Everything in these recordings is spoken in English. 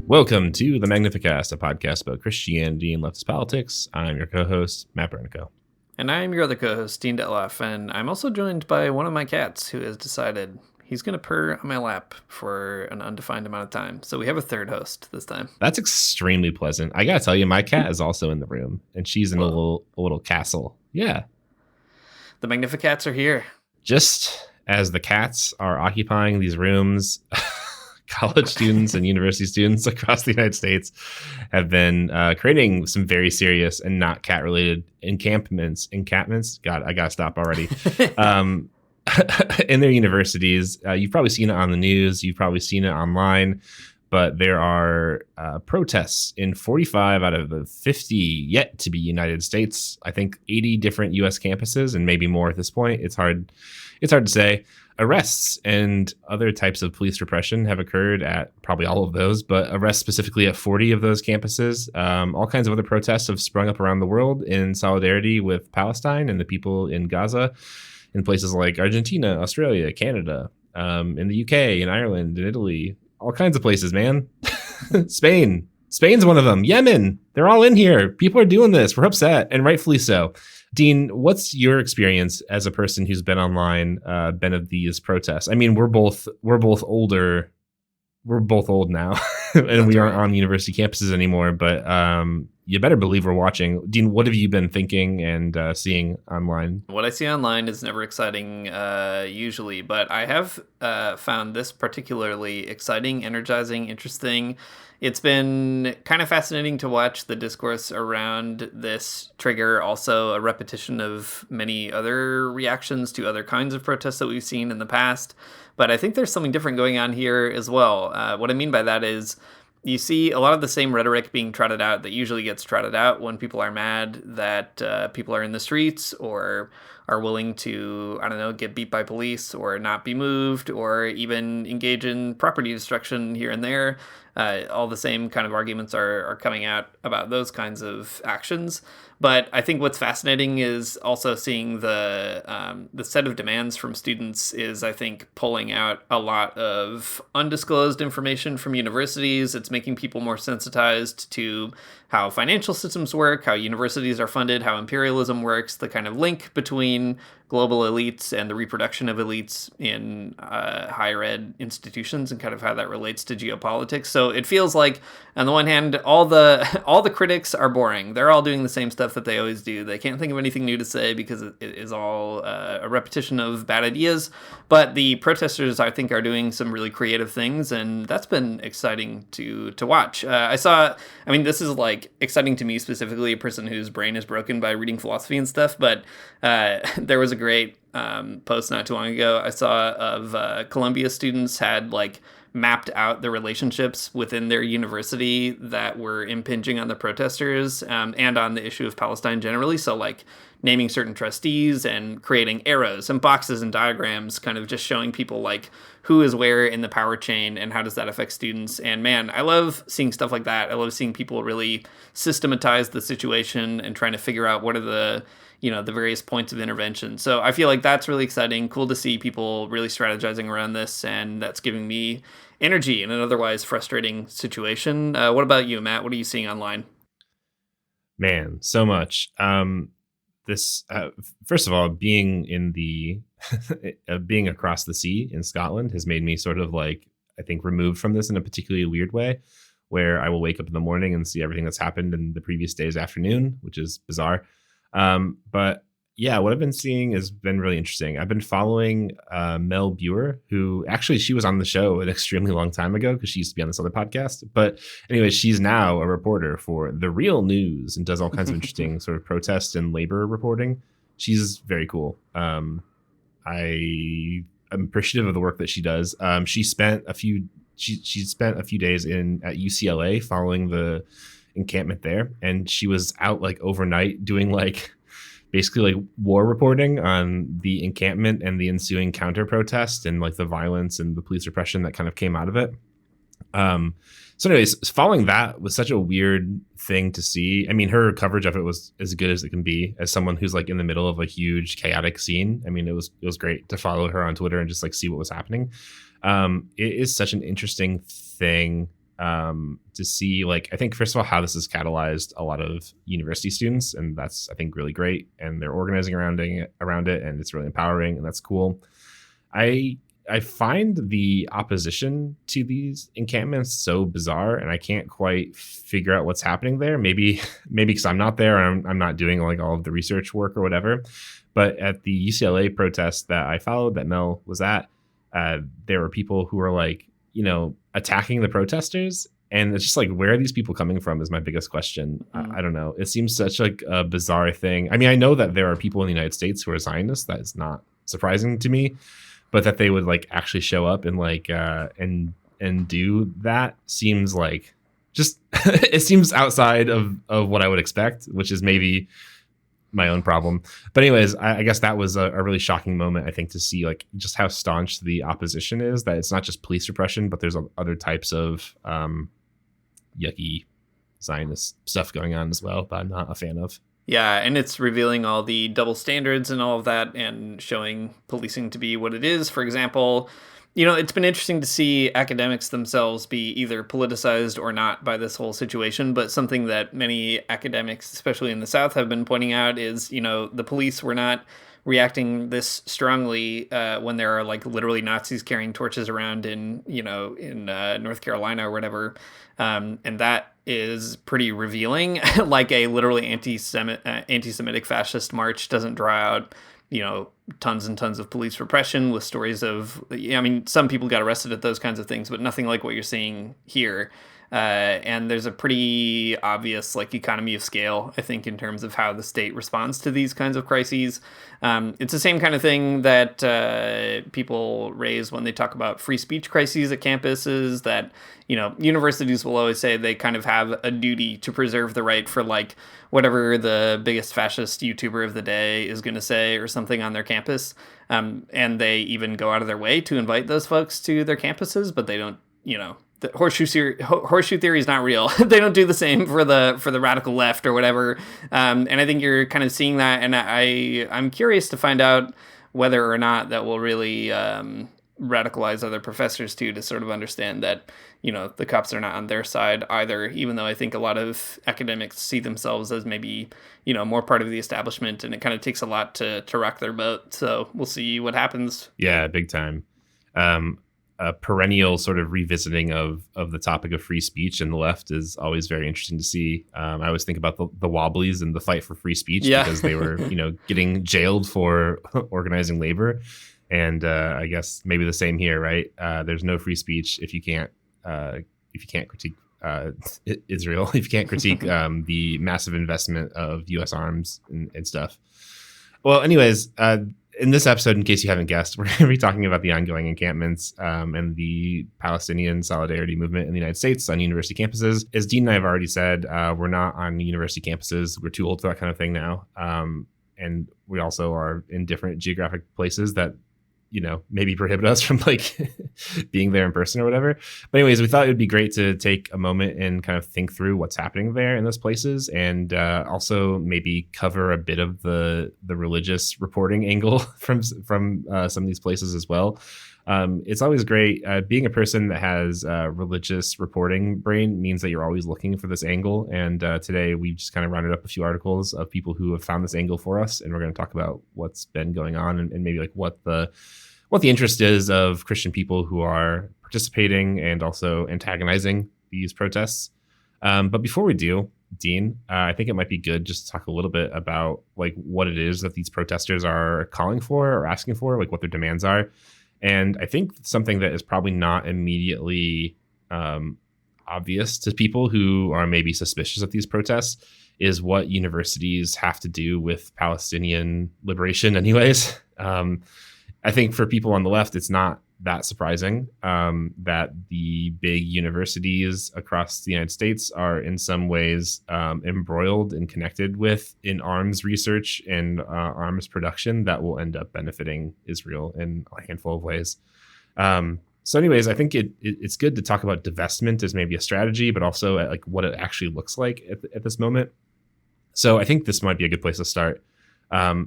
Welcome to the Magnificast, a podcast about Christianity and leftist politics. I'm your co-host, Matt Bernico. And I'm your other co-host, Dean Detloff, and I'm also joined by one of my cats who has decided he's going to purr on my lap for an undefined amount of time. So we have a third host this time. That's extremely pleasant. I gotta tell you, my cat is also in the room, and she's in a little castle. Yeah. The Magnificats are here. Just as the cats are occupying these rooms, college students and university students across the United States have been creating some very serious and not cat-related encampments. God, I gotta stop already. In their universities. You've probably seen it on the news. You've probably seen it online. But there are protests in 45 out of the 50 yet to be United States. I think 80 different U.S. campuses and maybe more at this point. It's hard to say. Arrests and other types of police repression have occurred at probably all of those, but arrests specifically at 40 of those campuses. All kinds of other protests have sprung up around the world in solidarity with Palestine and the people in Gaza, in places like Argentina, Australia, Canada, in the UK, in Ireland, in Italy, all kinds of places, man. Spain's one of them. Yemen, they're all in here. People are doing this. We're upset, and rightfully so. Dean, what's your experience as a person who's been online, been at these protests? I mean, we're both older. We're both old now, and we aren't on university campuses anymore. But you better believe we're watching. Dean, what have you been thinking and seeing online? What I see online is never exciting, usually, but I have found this particularly exciting, energizing, interesting. It's been kind of fascinating to watch the discourse around this trigger, also a repetition of many other reactions to other kinds of protests that we've seen in the past. But I think there's something different going on here as well. What I mean by that is you see a lot of the same rhetoric being trotted out that usually gets trotted out when people are mad that people are in the streets or are willing to, I don't know, get beat by police or not be moved or even engage in property destruction here and there. All the same kind of arguments are coming out about those kinds of actions. But I think what's fascinating is also seeing the set of demands from students is, I think, pulling out a lot of undisclosed information from universities. It's making people more sensitized to how financial systems work, how universities are funded, how imperialism works, the kind of link between global elites and the reproduction of elites in higher ed institutions and kind of how that relates to geopolitics. So it feels like, on the one hand, all the critics are boring. They're all doing the same stuff that they always do. They can't think of anything new to say because it is all a repetition of bad ideas. But the protesters, I think, are doing some really creative things, and that's been exciting to watch. This is like exciting to me specifically, a person whose brain is broken by reading philosophy and stuff, but there was a great post not too long ago I saw of Columbia students had mapped out the relationships within their university that were impinging on the protesters and on the issue of Palestine generally. So naming certain trustees and creating arrows and boxes and diagrams, kind of just showing people who is where in the power chain and how does that affect students. And man, I love seeing stuff like that. I love seeing people really systematize the situation and trying to figure out what are the various points of intervention. So I feel like that's really exciting. Cool to see people really strategizing around this, and that's giving me energy in an otherwise frustrating situation. What about you, Matt? What are you seeing online? Man, so much. First of all, being in the being across the sea in Scotland has made me sort of I think removed from this in a particularly weird way, where I will wake up in the morning and see everything that's happened in the previous day's afternoon, which is bizarre. But yeah, what I've been seeing has been really interesting. I've been following Mel Buer, who actually she was on the show an extremely long time ago because she used to be on this other podcast. But anyway, she's now a reporter for The Real News and does all kinds of interesting sort of protest and labor reporting. She's very cool. I'm appreciative of the work that she does. She spent a few days at UCLA following the encampment there, and she was out overnight doing basically war reporting on the encampment and the ensuing counter protest and the violence and the police repression that kind of came out of it. So anyways, following that was such a weird thing to see. I mean, her coverage of it was as good as it can be as someone who's in the middle of a huge chaotic scene. I mean, it was great to follow her on Twitter and just see what was happening. It is such an interesting thing to see, like, I think first of all how this has catalyzed a lot of university students, and that's, I think, really great, and they're organizing around it, and it's really empowering, and that's cool. I find the opposition to these encampments so bizarre, and I can't quite figure out what's happening there. Maybe because I'm not there, and I'm not doing like all of the research work or whatever. But at the UCLA protest that I followed, that Mel was at, there were people who were like, attacking the protesters. And it's just like, where are these people coming from is my biggest question. I don't know. It seems such like a bizarre thing. I mean, I know that there are people in the United States who are Zionists. That is not surprising to me. But that they would like actually show up and like and do that seems like just it seems outside of what I would expect, which is maybe my own problem. But anyways, I guess that was a really shocking moment, I think, to see like just how staunch the opposition is, that it's not just police repression, but there's other types of yucky Zionist stuff going on as well that I'm not a fan of. Yeah, and it's revealing all the double standards and all of that, and showing policing to be what it is. For example, it's been interesting to see academics themselves be either politicized or not by this whole situation. But something that many academics, especially in the South, have been pointing out is, the police were not reacting this strongly when there are like literally Nazis carrying torches around in North Carolina or whatever, and that is pretty revealing. Like a literally anti-Semitic fascist march doesn't draw out tons and tons of police repression with stories of, some people got arrested at those kinds of things, but nothing like what you're seeing here. And there's a pretty obvious like economy of scale, I think, in terms of how the state responds to these kinds of crises. It's the same kind of thing that people raise when they talk about free speech crises at campuses, that, universities will always say they kind of have a duty to preserve the right for like whatever the biggest fascist YouTuber of the day is going to say or something on their campus. And they even go out of their way to invite those folks to their campuses, but they don't, the horseshoe theory is not real. They don't do the same for the radical left or whatever. And I think you're kind of seeing that. And I'm curious to find out whether or not that will really radicalize other professors too, to sort of understand that, the cops are not on their side either, even though I think a lot of academics see themselves as maybe, more part of the establishment, and it kind of takes a lot to rock their boat. So we'll see what happens. Yeah, big time. A perennial sort of revisiting of the topic of free speech in the left is always very interesting to see. I always think about the Wobblies and the fight for free speech, because they were, getting jailed for organizing labor. And I guess maybe the same here, right? There's no free speech if you can't critique Israel, if you can't critique the massive investment of U.S. arms and stuff. Well, anyways, in this episode, in case you haven't guessed, we're going to be talking about the ongoing encampments and the Palestinian solidarity movement in the United States on university campuses. As Dean and I have already said, we're not on university campuses. We're too old for that kind of thing now. And we also are in different geographic places that, maybe prohibit us from like being there in person or whatever. But anyways, we thought it would be great to take a moment and kind of think through what's happening there in those places, and also maybe cover a bit of the religious reporting angle from some of these places as well. It's always great. Being a person that has religious reporting brain means that you're always looking for this angle. And today we just kind of rounded up a few articles of people who have found this angle for us. And we're going to talk about what's been going on and maybe like what the interest is of Christian people who are participating and also antagonizing these protests. But before we do, Dean, I think it might be good just to talk a little bit about like what it is that these protesters are calling for or asking for, like what their demands are. And I think something that is probably not immediately obvious to people who are maybe suspicious of these protests is what universities have to do with Palestinian liberation anyways. I think for people on the left, it's not that surprising that the big universities across the United States are in some ways embroiled and connected with in arms research and arms production that will end up benefiting Israel in a handful of ways. So anyways, I think it's good to talk about divestment as maybe a strategy, but also like what it actually looks like at this moment. So I think this might be a good place to start.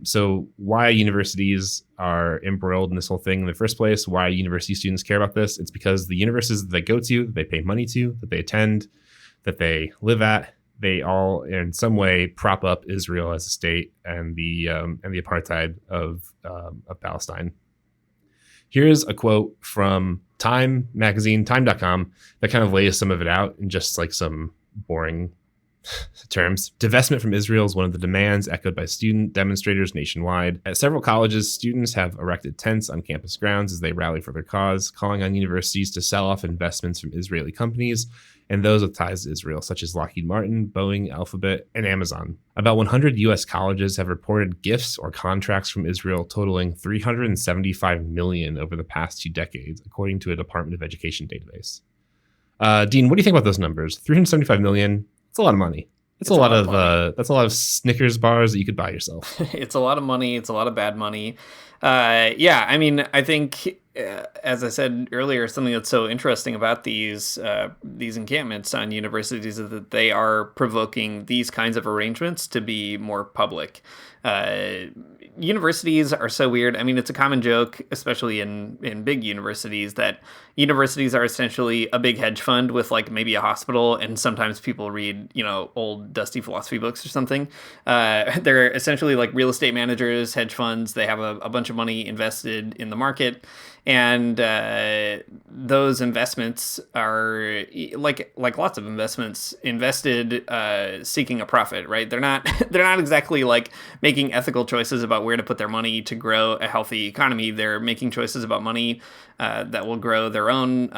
So why universities are embroiled in this whole thing in the first place, why university students care about this, it's because the universities that they go to, that they pay money to, that they attend, that they live at, they all in some way prop up Israel as a state and the apartheid of Palestine. Here's a quote from Time magazine, time.com, that kind of lays some of it out in just like some boring terms. Divestment from Israel is one of the demands echoed by student demonstrators nationwide. At several colleges, students have erected tents on campus grounds as they rally for their cause, calling on universities to sell off investments from Israeli companies and those with ties to Israel, such as Lockheed Martin, Boeing, Alphabet, and Amazon. About 100 U.S. colleges have reported gifts or contracts from Israel totaling $375 million over the past 2 decades, according to a Department of Education database. Dean, what do you think about those numbers? $375 million. It's a lot of money. It's a lot of that's a lot of Snickers bars that you could buy yourself. It's a lot of money. It's a lot of bad money. Yeah, I mean, I think as I said earlier, something that's so interesting about these encampments on universities is that they are provoking these kinds of arrangements to be more public. Universities are so weird. I mean, it's a common joke, especially in big universities, that universities are essentially a big hedge fund with like maybe a hospital, and sometimes people read, old dusty philosophy books or something. They're essentially like real estate managers, hedge funds. They have a bunch of money invested in the market. And those investments are like lots of investments invested seeking a profit, right? They're not exactly like making ethical choices about where to put their money to grow a healthy economy. They're making choices about money that will grow their own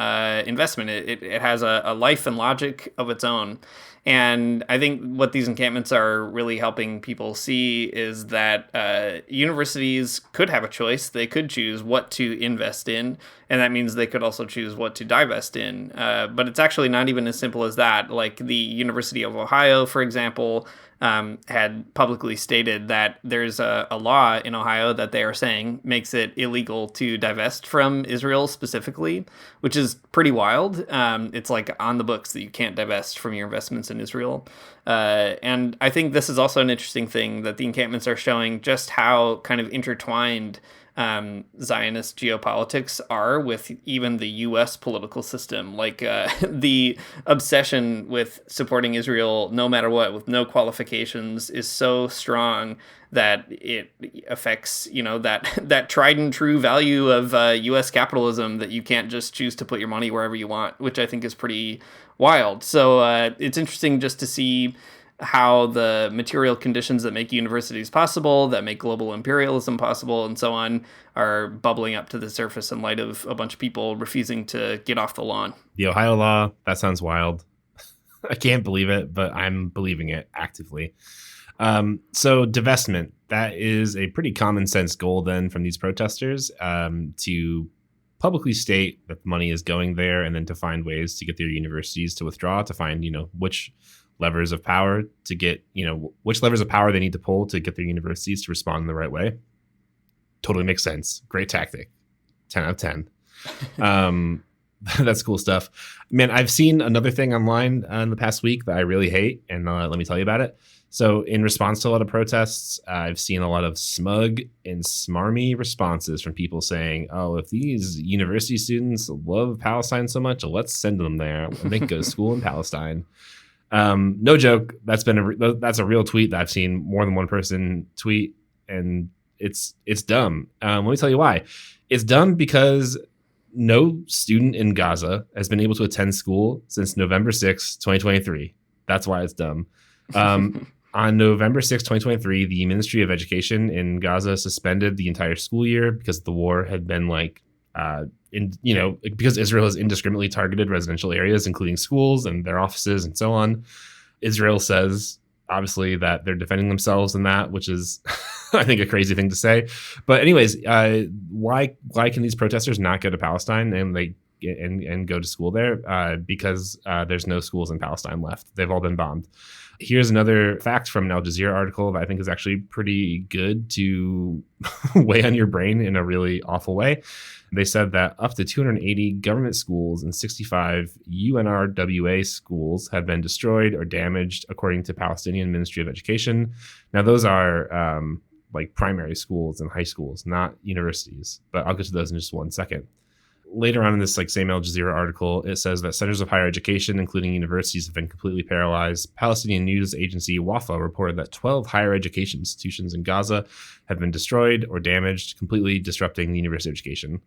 investment. It has a life and logic of its own. And I think what these encampments are really helping people see is that universities could have a choice. They could choose what to invest in, and that means they could also choose what to divest in. But it's actually not even as simple as that. Like the University of Ohio, for example, had publicly stated that there's a law in Ohio that they are saying makes it illegal to divest from Israel specifically, which is pretty wild. It's like on the books that you can't divest from your investments in Israel. And I think this is also an interesting thing that the encampments are showing just how kind of intertwined Zionist geopolitics are with even the U.S. political system. Like the obsession with supporting Israel, no matter what, with no qualifications, is so strong that it affects, that tried and true value of U.S. capitalism, that you can't just choose to put your money wherever you want, which I think is pretty wild. So it's interesting just to see how the material conditions that make universities possible, that make global imperialism possible, and so on, are bubbling up to the surface in light of a bunch of people refusing to get off the lawn. The Ohio law, that sounds wild. I can't believe it, but I'm believing it actively. So divestment, that is a pretty common sense goal then from these protesters, to publicly state that the money is going there, and then to find ways to get their universities to withdraw, to find, which levers of power to get, which levers of power they need to pull to get their universities to respond in the right way. Totally makes sense. Great tactic. 10 out of 10. That's cool stuff. Man, I've seen another thing online in the past week that I really hate, and let me tell you about it. So in response to a lot of protests, I've seen a lot of smug and smarmy responses from people saying, oh, if these university students love Palestine so much, let's send them there and they can go to school in Palestine. No joke. That's a real tweet that I've seen more than one person tweet, and it's dumb. Let me tell you why. It's dumb because no student in Gaza has been able to attend school since November 6, 2023. That's why it's dumb. On November 6, 2023, the Ministry of Education in Gaza suspended the entire school year because the war had been because Israel has indiscriminately targeted residential areas, including schools and their offices and so on. Israel says, obviously, that they're defending themselves in that, which is, I think, a crazy thing to say. But anyways, why can these protesters not go to Palestine and go to school there? Because there's no schools in Palestine left. They've all been bombed. Here's another fact from an Al Jazeera article that I think is actually pretty good to weigh on your brain in a really awful way. They said that up to 280 government schools and 65 UNRWA schools have been destroyed or damaged, according to Palestinian Ministry of Education. Now, those are like primary schools and high schools, not universities. But I'll get to those in just one second. Later on in this like same Al Jazeera article, it says that centers of higher education, including universities, have been completely paralyzed. Palestinian news agency Wafa reported that 12 higher education institutions in Gaza have been destroyed or damaged, completely disrupting the university education.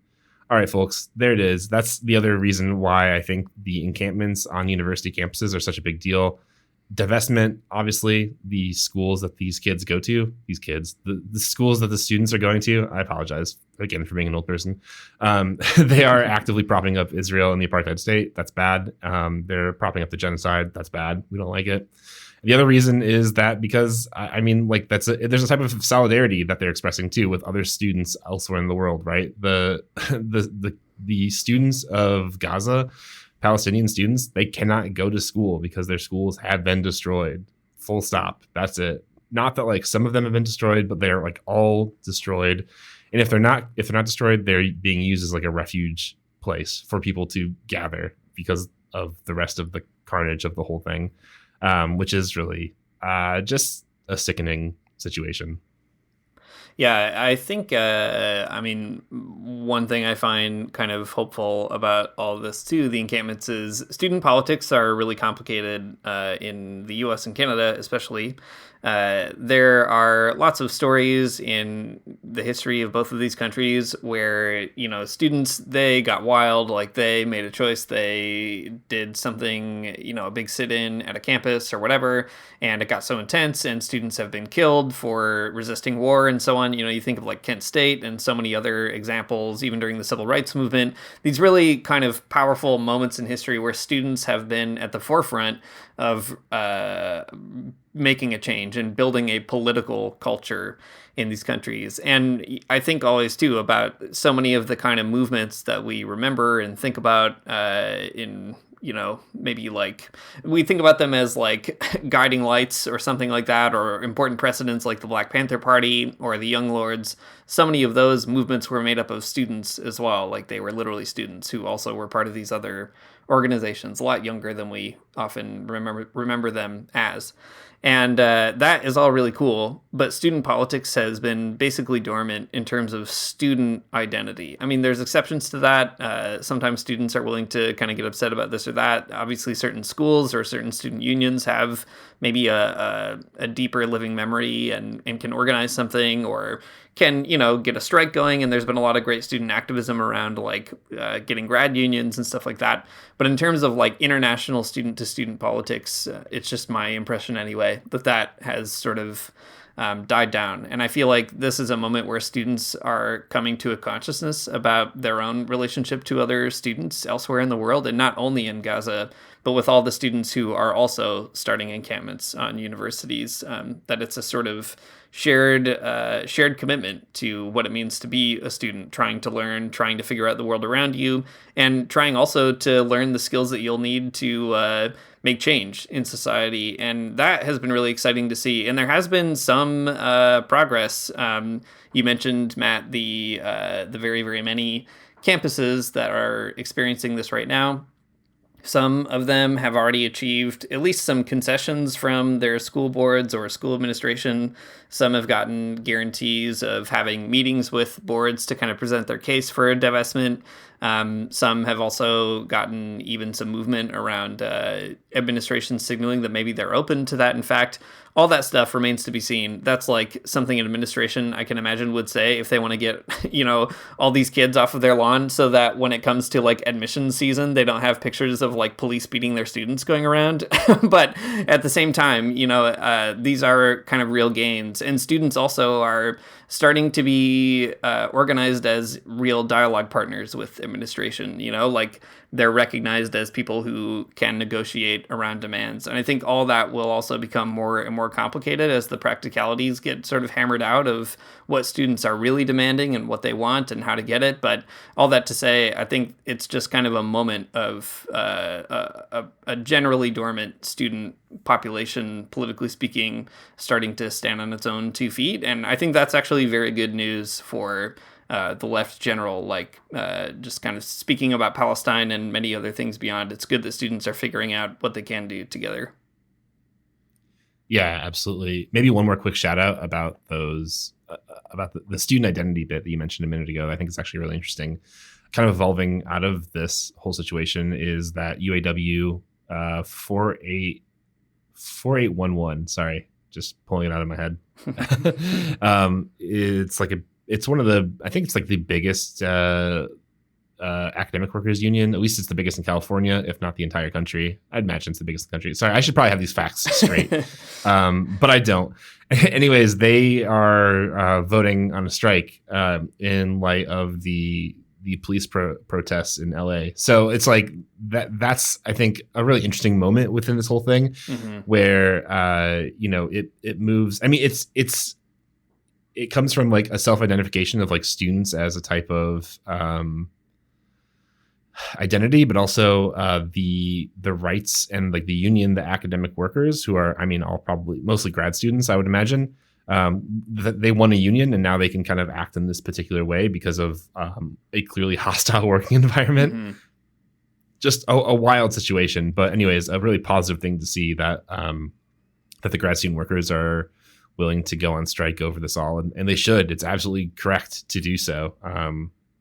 All right, folks, there it is. That's the other reason why I think the encampments on university campuses are such a big deal. Divestment, obviously, the schools that these kids go to, the schools that the students are going to, I apologize again for being an old person. They are actively propping up Israel and the apartheid state. That's bad. They're propping up the genocide. That's bad. We don't like it. The other reason is that because I mean, like there's a type of solidarity that they're expressing too with other students elsewhere in the world, right? The students of Gaza, Palestinian students, they cannot go to school because their schools have been destroyed. Full stop. That's it. Not that like some of them have been destroyed, but they're like all destroyed. And if they're not destroyed, they're being used as like a refuge place for people to gather because of the rest of the carnage of the whole thing. Which is really just a sickening situation. Yeah, I think, I mean, one thing I find kind of hopeful about all of this, too, the encampments, is student politics are really complicated in the US and Canada, especially. There are lots of stories in the history of both of these countries where, you know, students, they got wild, like they made a choice, they did something, you know, a big sit-in at a campus or whatever, and it got so intense and students have been killed for resisting war and so on. You know, you think of like Kent State and so many other examples, even during the civil rights movement, these really kind of powerful moments in history where students have been at the forefront of making a change and building a political culture in these countries. And I think always too about so many of the kind of movements that we remember and think about in, you know, maybe like we think about them as like guiding lights or something like that, or important precedents like the Black Panther Party or the Young Lords. So many of those movements were made up of students as well. Like they were literally students who also were part of these other organizations, a lot younger than we often remember them as. And that is all really cool, but student politics has been basically dormant in terms of student identity. I mean, there's exceptions to that. Sometimes students are willing to kind of get upset about this or that. Obviously, certain schools or certain student unions have maybe a deeper living memory and can organize something or can, you know, get a strike going. And there's been a lot of great student activism around like getting grad unions and stuff like that. But in terms of like international student to student politics, it's just my impression anyway, that has sort of died down. And I feel like this is a moment where students are coming to a consciousness about their own relationship to other students elsewhere in the world, and not only in Gaza, but with all the students who are also starting encampments on universities, that it's a sort of shared commitment to what it means to be a student, trying to learn, trying to figure out the world around you, and trying also to learn the skills that you'll need to make change in society. And that has been really exciting to see. And there has been some progress. You mentioned, Matt, the very, very many campuses that are experiencing this right now. Some of them have already achieved at least some concessions from their school boards or school administration. Some have gotten guarantees of having meetings with boards to kind of present their case for divestment. Some have also gotten even some movement around administration signaling that maybe they're open to that. In fact, all that stuff remains to be seen. That's like something an administration, I can imagine, would say if they want to get, you know, all these kids off of their lawn so that when it comes to like admissions season, they don't have pictures of like police beating their students going around. But at the same time, you know, these are kind of real gains. And students also are starting to be organized as real dialogue partners with administration, you know, like they're recognized as people who can negotiate around demands. And I think all that will also become more and more complicated as the practicalities get sort of hammered out of what students are really demanding and what they want and how to get it. But all that to say, I think it's just kind of a moment of a generally dormant student population, politically speaking, starting to stand on its own 2 feet. And I think that's actually very good news for the left general, like just kind of speaking about Palestine and many other things beyond. It's good that students are figuring out what they can do together. Yeah, absolutely. Maybe one more quick shout out about those about the student identity bit that you mentioned a minute ago. I think it's actually really interesting. Kind of evolving out of this whole situation is that UAW 4811. Sorry, just pulling it out of my head. It's one of the, I think it's like the biggest academic workers union. At least it's the biggest in California, if not the entire country. I'd imagine it's the biggest in the country. Sorry, I should probably have these facts straight, but I don't. Anyways, they are voting on a strike in light of the police protests in LA. So it's like that's I think a really interesting moment within this whole thing, where it moves. I mean, it comes from like a self-identification of like students as a type of identity, but also the rights and like the union, the academic workers who are, I mean, all probably mostly grad students, I would imagine, that they won a union and now they can kind of act in this particular way because of a clearly hostile working environment. Just a wild situation, but anyways, a really positive thing to see that that the grad student workers are willing to go on strike over this all, and they should. It's absolutely correct to do so.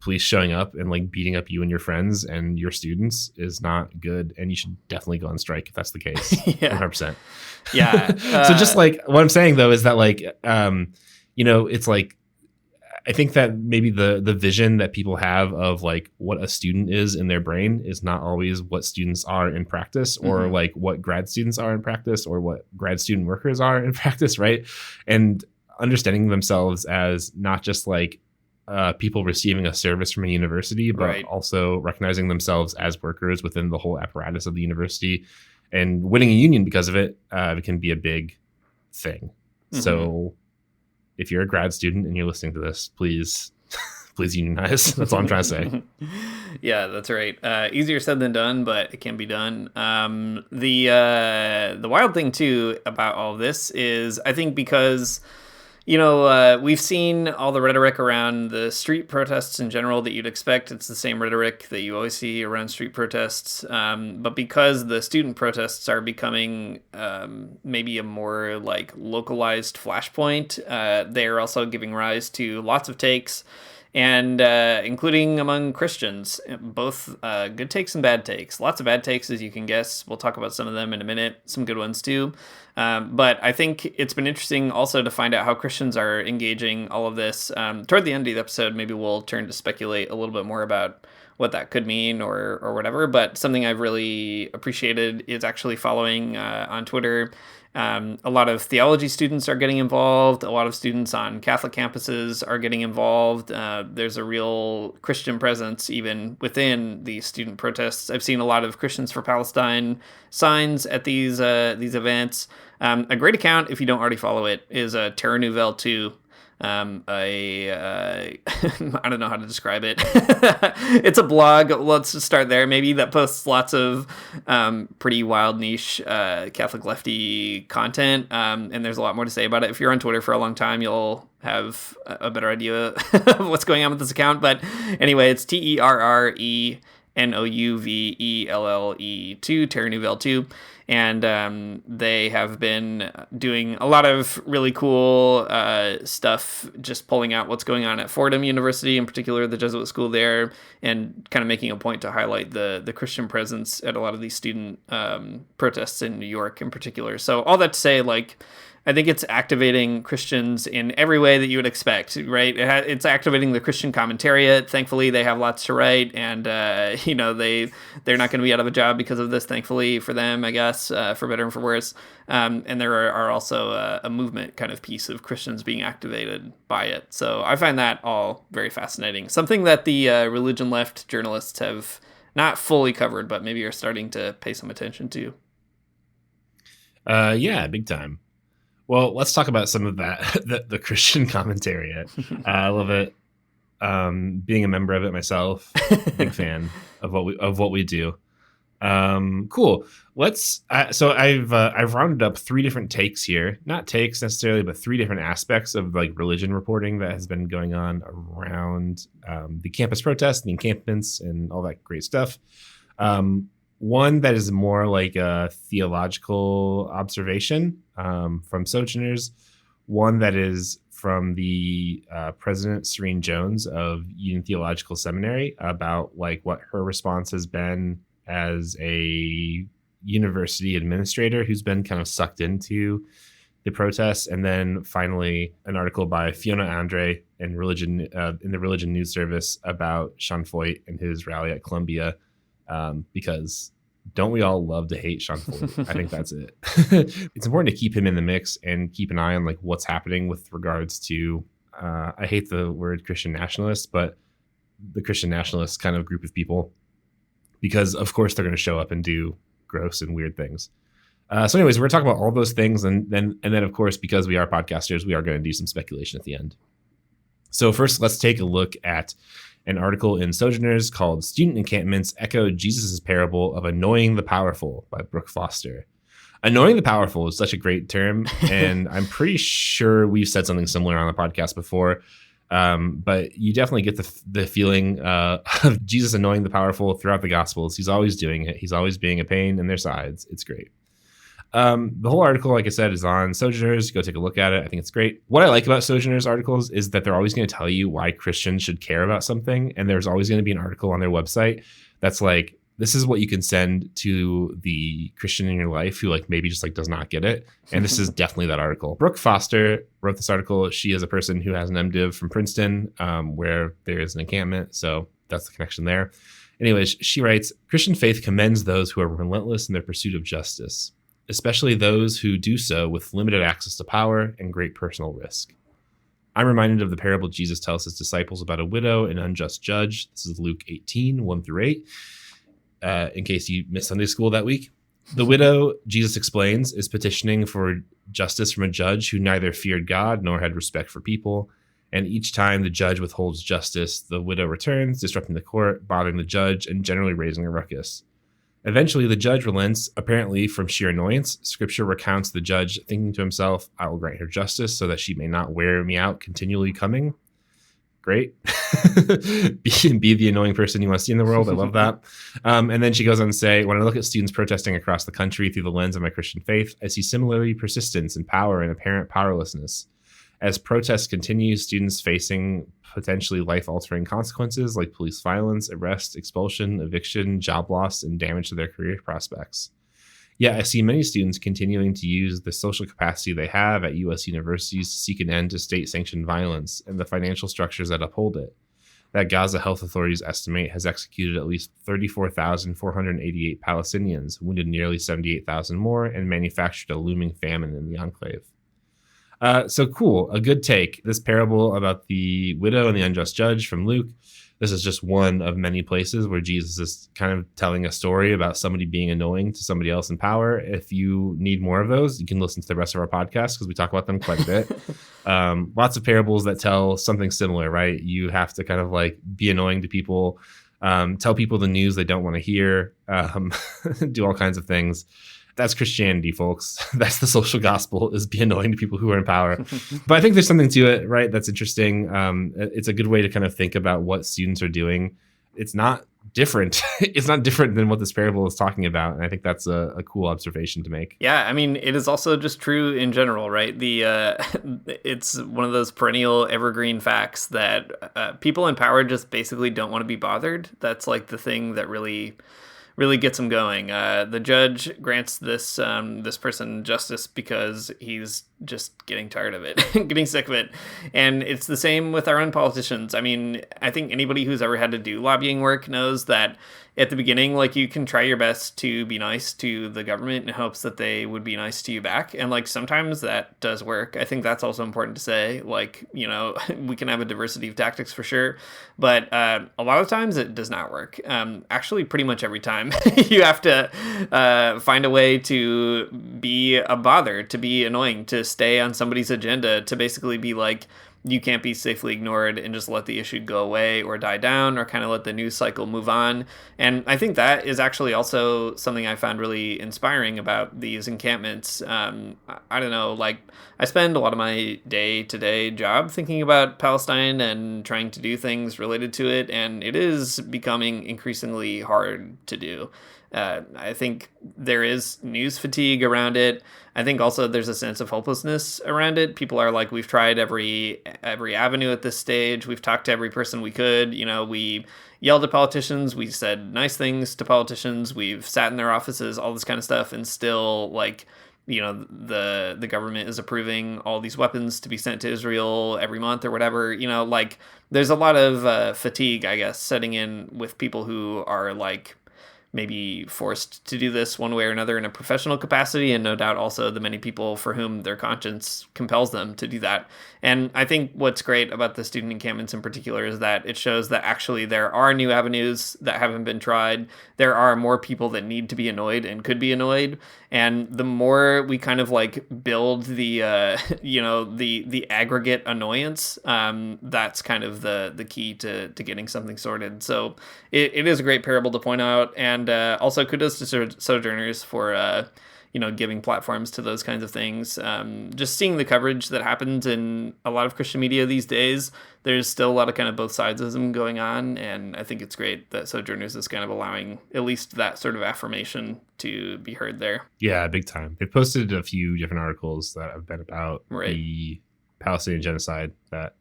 Police showing up and like beating up you and your friends and your students is not good, and you should definitely go on strike if that's the case. Yeah. 100%. Yeah. So just like what I'm saying though is that like it's like I think that maybe the vision that people have of like what a student is in their brain is not always what students are in practice, or like what grad students are in practice, or what grad student workers are in practice, right? And understanding themselves as not just like people receiving a service from a university, but also recognizing themselves as workers within the whole apparatus of the university, and winning a union because of it, it can be a big thing. So if you're a grad student and you're listening to this, please unionize. That's all I'm trying to say. Yeah, that's right. Easier said than done, but it can be done. The wild thing too about all of this is, I think, because we've seen all the rhetoric around the street protests in general that you'd expect. It's the same rhetoric that you always see around street protests. But because the student protests are becoming maybe a more like localized flashpoint, they're also giving rise to lots of takes, and including among Christians, both good takes and bad takes. Lots of bad takes, as you can guess. We'll talk about some of them in a minute. Some good ones too. But I think it's been interesting also to find out how Christians are engaging all of this. Toward the end of the episode, maybe we'll turn to speculate a little bit more about what that could mean or whatever. But something I've really appreciated is actually following on Twitter. A lot of theology students are getting involved. A lot of students on Catholic campuses are getting involved. There's a real Christian presence even within these student protests. I've seen a lot of Christians for Palestine signs at these events. A great account, if you don't already follow it, is Terra Nouvelle 2. I don't know how to describe it. It's a blog. Let's just start there. Maybe that posts lots of pretty wild niche Catholic lefty content. And there's a lot more to say about it. If you're on Twitter for a long time, you'll have a better idea of what's going on with this account. But anyway, it's TerreNouvelle 2, Terra Nouvelle 2. And they have been doing a lot of really cool stuff, just pulling out what's going on at Fordham University, in particular the Jesuit school there, and kind of making a point to highlight the Christian presence at a lot of these student protests in New York in particular. So all that to say, like, I think it's activating Christians in every way that you would expect, right? It's activating the Christian commentariat. Thankfully, they have lots to write, and they're not going to be out of a job because of this. Thankfully for them, I guess, for better and for worse. And there are also a movement kind of piece of Christians being activated by it. So I find that all very fascinating. Something that the religion left journalists have not fully covered, but maybe are starting to pay some attention to. Yeah, big time. Well, let's talk about some of that, the Christian commentariat. I love it. Being a member of it myself, big fan of what we do. Cool. So I've rounded up 3 different takes here, not takes necessarily, but 3 different aspects of like religion reporting that has been going on around the campus protests, the encampments, and all that great stuff. One that is more like a theological observation from Sojourners, one that is from the President Serene Jones of Union Theological Seminary about like what her response has been as a university administrator who's been kind of sucked into the protests, and then finally an article by Fiona Andre in the Religion News Service about Sean Foyt and his rally at Columbia, because don't we all love to hate Sean Foyt? I think that's it. It's important to keep him in the mix and keep an eye on like what's happening with regards to I hate the word Christian nationalists, but the Christian nationalist kind of group of people, because of course they're going to show up and do gross and weird things. So anyways, we're going to talk about all those things. And then of course, because we are podcasters, we are going to do some speculation at the end. So first, let's take a look at an article in Sojourners called Student Encampments Echo Jesus' Parable of Annoying the Powerful by Brooke Foster. Annoying the powerful is such a great term. And I'm pretty sure we've said something similar on the podcast before. But you definitely get the feeling of Jesus annoying the powerful throughout the Gospels. He's always doing it. He's always being a pain in their sides. It's great. The whole article, like I said, is on Sojourners. Go take a look at it. I think it's great. What I like about Sojourners articles is that they're always going to tell you why Christians should care about something. And there's always going to be an article on their website that's like, this is what you can send to the Christian in your life who like maybe just like does not get it. And this is definitely that article. Brooke Foster wrote this article. She is a person who has an MDiv from Princeton, where there is an encampment. So that's the connection there. Anyways, she writes, Christian faith commends those who are relentless in their pursuit of justice, especially those who do so with limited access to power and great personal risk. I'm reminded of the parable Jesus tells his disciples about a widow and unjust judge. This is Luke 18, 1-8. In case you missed Sunday school that week. The widow, Jesus explains, is petitioning for justice from a judge who neither feared God nor had respect for people. And each time the judge withholds justice, the widow returns, disrupting the court, bothering the judge, and generally raising a ruckus. Eventually, the judge relents, apparently from sheer annoyance. Scripture recounts the judge thinking to himself, I will grant her justice so that she may not wear me out continually coming. Great. be the annoying person you want to see in the world. I love that. And then she goes on to say, when I look at students protesting across the country through the lens of my Christian faith, I see similarly persistence in power and apparent powerlessness. As protests continue, students facing potentially life-altering consequences like police violence, arrest, expulsion, eviction, job loss, and damage to their career prospects. Yet I see many students continuing to use the social capacity they have at U.S. universities to seek an end to state-sanctioned violence and the financial structures that uphold it. That Gaza health authorities estimate has executed at least 34,488 Palestinians, wounded nearly 78,000 more, and manufactured a looming famine in the enclave. So cool, a good take. This parable about the widow and the unjust judge from Luke. This is just one of many places where Jesus is kind of telling a story about somebody being annoying to somebody else in power. If you need more of those, you can listen to the rest of our podcast because we talk about them quite a bit. Lots of parables that tell something similar, right? You have to kind of like be annoying to people, tell people the news they don't want to hear, do all kinds of things. That's Christianity, folks. That's the social gospel, is be annoying to people who are in power. But I think there's something to it, right? That's interesting. It's a good way to kind of think about what students are doing. It's not different. It's not different than what this parable is talking about. And I think that's a cool observation to make. Yeah, I mean, it is also just true in general, right? It's one of those perennial evergreen facts that people in power just basically don't want to be bothered. That's like the thing that really gets him going. The judge grants this person justice because he's just getting tired of it, getting sick of it. And it's the same with our own politicians. I mean, I think anybody who's ever had to do lobbying work knows that at the beginning, like, you can try your best to be nice to the government in hopes that they would be nice to you back. And like, sometimes that does work. I think that's also important to say. Like, you know, we can have a diversity of tactics for sure, but a lot of times it does not work. Actually, pretty much every time you have to find a way to be a bother, to be annoying, to stay on somebody's agenda, to basically be like, you can't be safely ignored and just let the issue go away or die down or kind of let the news cycle move on. And I think that is actually also something I found really inspiring about these encampments. I don't know, like, I spend a lot of my day-to-day job thinking about Palestine and trying to do things related to it, and it is becoming increasingly hard to do. I think there is news fatigue around it. I think also there's a sense of hopelessness around it. People are like, we've tried every avenue at this stage. We've talked to every person we could. We yelled at politicians. We said nice things to politicians. We've sat in their offices, all this kind of stuff, and still the government is approving all these weapons to be sent to Israel every month or whatever. There's a lot of fatigue, I guess, setting in with people who are maybe forced to do this one way or another in a professional capacity, and no doubt also the many people for whom their conscience compels them to do that. And I think what's great about the student encampments in particular is that it shows that actually there are new avenues that haven't been tried. There are more people that need to be annoyed and could be annoyed. And the more we kind of build the the aggregate annoyance, that's kind of the key to getting something sorted. So it is a great parable to point out, and also kudos to Sojourners for giving platforms to those kinds of things. Just seeing the coverage that happens in a lot of Christian media these days, there's still a lot of kind of both sidesism going on, and I think it's great that Sojourners is kind of allowing at least that sort of affirmation to be heard there. Yeah, big time. They've posted a few different articles that have been about the Palestinian genocide that,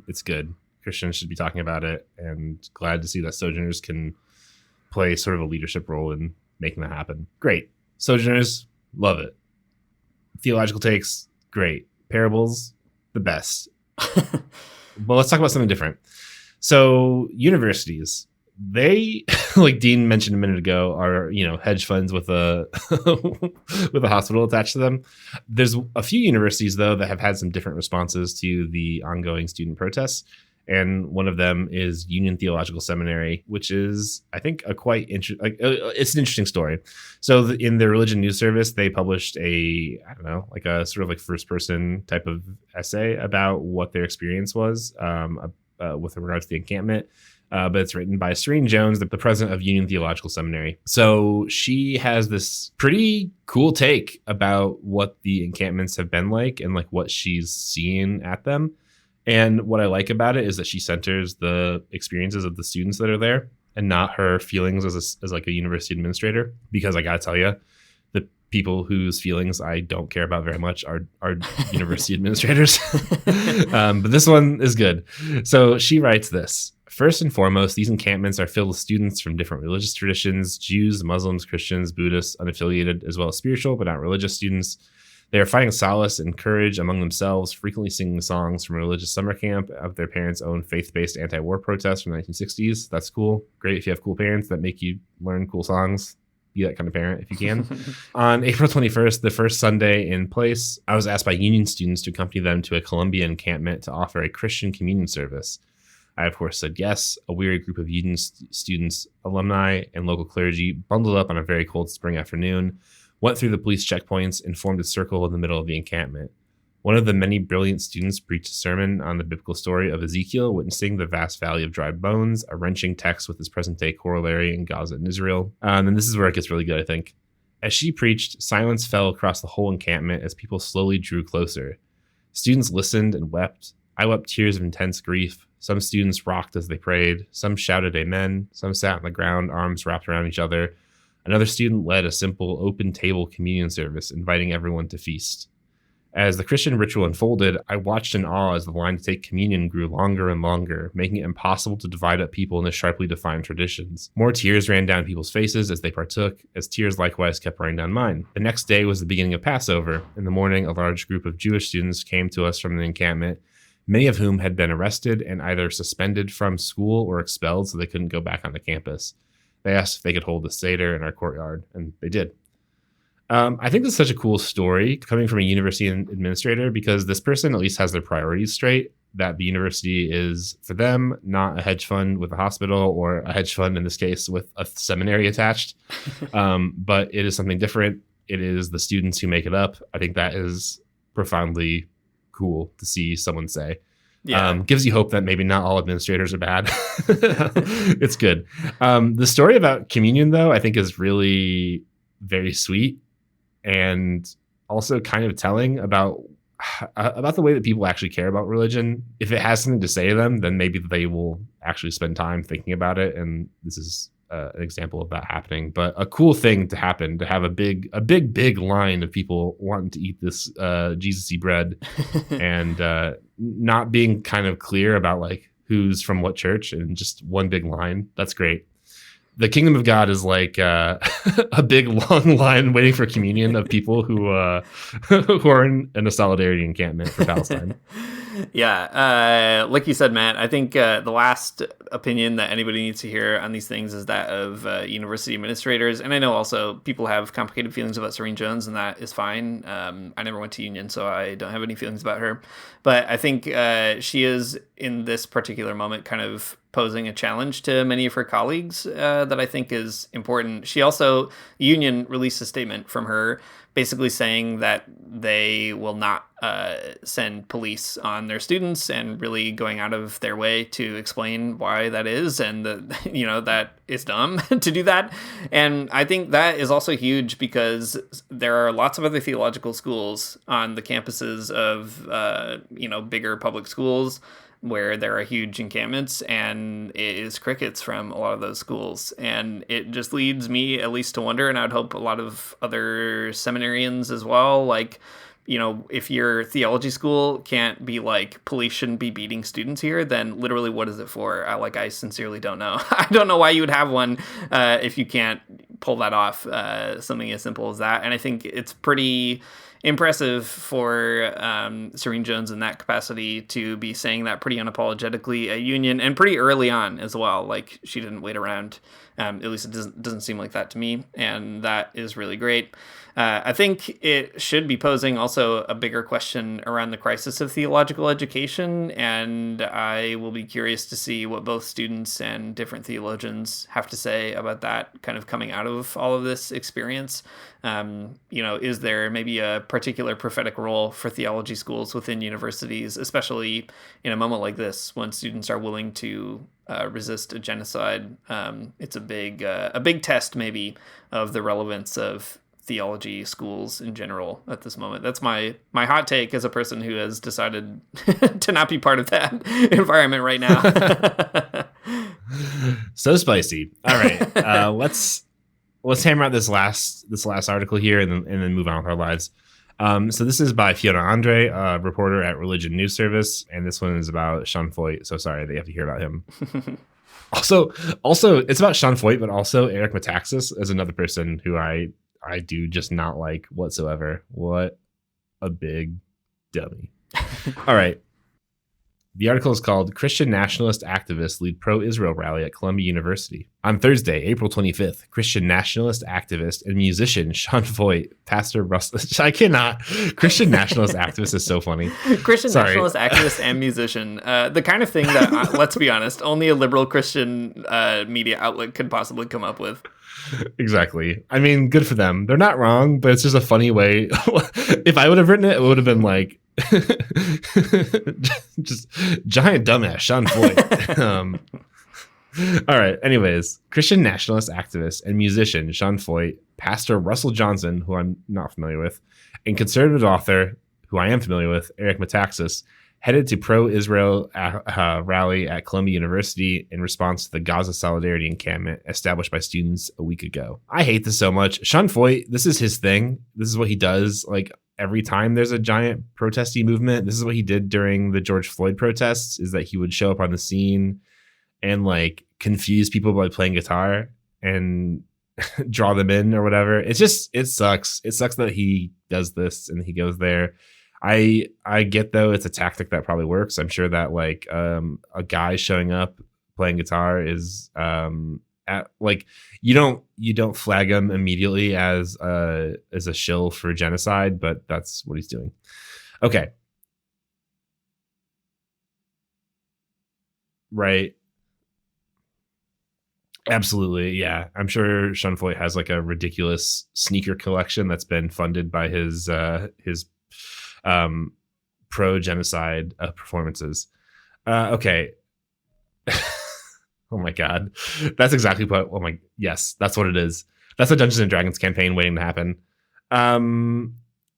it's good. Christians should be talking about it, and glad to see that Sojourners can play sort of a leadership role in making that happen. Great. Sojourners, love it. Theological takes, great. Parables, the best. Well, let's talk about something different. So universities, they, like Dean mentioned a minute ago, are, hedge funds with a with a hospital attached to them. There's a few universities, though, that have had some different responses to the ongoing student protests. And one of them is Union Theological Seminary, which is, I think, a quite interesting. It's an interesting story. So in their religion news service, they published a sort of first person type of essay about what their experience was with regards to the encampment. But it's written by Serene Jones, the president of Union Theological Seminary. So she has this pretty cool take about what the encampments have been like and what she's seen at them. And what I like about it is that she centers the experiences of the students that are there and not her feelings as a university administrator. Because I got to tell you, the people whose feelings I don't care about very much are university administrators. But this one is good. So she writes this. First and foremost, these encampments are filled with students from different religious traditions: Jews, Muslims, Christians, Buddhists, unaffiliated, as well as spiritual but not religious students. They are finding solace and courage among themselves, frequently singing songs from a religious summer camp of their parents' own faith-based anti-war protests from the 1960s. That's cool. Great if you have cool parents that make you learn cool songs. Be that kind of parent if you can. On April 21st, the first Sunday in place, I was asked by Union students to accompany them to a Columbia encampment to offer a Christian communion service. I, of course, said yes. A weary group of Union students, alumni, and local clergy bundled up on a very cold spring afternoon, went through the police checkpoints, and formed a circle in the middle of the encampment. One of the many brilliant students preached a sermon on the biblical story of Ezekiel, witnessing the vast valley of dry bones, a wrenching text with its present-day corollary in Gaza and Israel. And this is where it gets really good, I think. As she preached, silence fell across the whole encampment as people slowly drew closer. Students listened and wept. I wept tears of intense grief. Some students rocked as they prayed. Some shouted amen. Some sat on the ground, arms wrapped around each other. Another student led a simple open table communion service, inviting everyone to feast. As the Christian ritual unfolded, I watched in awe as the line to take communion grew longer and longer, making it impossible to divide up people into sharply defined traditions. More tears ran down people's faces as they partook, as tears likewise kept running down mine. The next day was the beginning of Passover. In the morning, a large group of Jewish students came to us from the encampment, many of whom had been arrested and either suspended from school or expelled so they couldn't go back on the campus. They asked if they could hold the Seder in our courtyard, and they did. I think this is such a cool story coming from a university administrator, because this person at least has their priorities straight, that the university is, for them, not a hedge fund with a hospital or a hedge fund, in this case, with a seminary attached. But it is something different. It is the students who make it up. I think that is profoundly cool to see someone say. Yeah. Gives you hope that maybe not all administrators are bad. It's good. The story about communion, though, I think is really very sweet and also kind of telling about the way that people actually care about religion. If it has something to say to them, then maybe they will actually spend time thinking about it. And this is an example of that happening. But a cool thing to happen, to have a big line of people wanting to eat this Jesus-y bread and not being kind of clear about like who's from what church and just one big line. That's great. The kingdom of God is like a big long line waiting for communion of people who are in a solidarity encampment for Palestine. Yeah, like you said, Matt, I think the last opinion that anybody needs to hear on these things is that of university administrators. And I know also people have complicated feelings about Serene Jones, and that is fine. I never went to Union, so I don't have any feelings about her. But I think she is, in this particular moment, kind of posing a challenge to many of her colleagues that I think is important. She also, Union released a statement from her basically saying that they will not send police on their students, and really going out of their way to explain why that is, and that it's dumb to do that. And I think that is also huge because there are lots of other theological schools on the campuses of bigger public schools where there are huge encampments, and it is crickets from a lot of those schools. And it just leads me at least to wonder, and I would hope a lot of other seminarians as well, like, if your theology school can't be like, police shouldn't be beating students here, then literally what is it for? I sincerely don't know. I don't know why you would have one if you can't pull that off, something as simple as that. And I think it's pretty impressive for Serene Jones in that capacity to be saying that pretty unapologetically at Union, and pretty early on as well. Like, she didn't wait around. At least it doesn't seem like that to me, and that is really great. I think it should be posing also a bigger question around the crisis of theological education, and I will be curious to see what both students and different theologians have to say about that kind of coming out of all of this experience. Is there maybe a particular prophetic role for theology schools within universities, especially in a moment like this when students are willing to resist a genocide? It's a big test maybe of the relevance of theology schools in general at this moment. That's my hot take as a person who has decided to not be part of that environment right now. So spicy. All right, let's hammer out this last article here and then move on with our lives. So this is by Fiona Andre, a reporter at Religion News Service, and this one is about Sean Foyt. So sorry that you have to hear about him. Also, it's about Sean Foyt, but also Eric Metaxas is another person who I do just not like whatsoever. What a big dummy. All right. The article is called Christian Nationalist Activists Lead Pro-Israel Rally at Columbia University. On Thursday, April 25th, Christian nationalist activist and musician Sean Foyt, Pastor Russell... I cannot. Christian nationalist activist is so funny. Nationalist activist and musician. The kind of thing that, let's be honest, only a liberal Christian media outlet could possibly come up with. Exactly. I mean, good for them. They're not wrong, but it's just a funny way. If I would have written it, it would have been like... just giant dumbass Sean Foyt. All right. Anyways, Christian nationalist activist and musician Sean Foyt, Pastor Russell Johnson, who I'm not familiar with, and conservative author, who I am familiar with, Eric Metaxas, headed to pro-Israel rally at Columbia University in response to the Gaza Solidarity encampment established by students a week ago. I hate this so much. Sean Foyt, this is his thing. This is what he does. Like, every time there's a giant protesty movement, this is what he did during the George Floyd protests, is that he would show up on the scene and like confuse people by playing guitar and draw them in or whatever. It sucks. It sucks that he does this and he goes there. I get, though, it's a tactic that probably works. I'm sure that like a guy showing up playing guitar is you don't flag him immediately as a shill for genocide, but that's what he's doing. Okay. Right. Absolutely. Yeah. I'm sure Sean Foyt has like a ridiculous sneaker collection that's been funded by his pro-genocide performances. Okay. Oh my God. That's exactly what, yes, that's what it is. That's a Dungeons and Dragons campaign waiting to happen.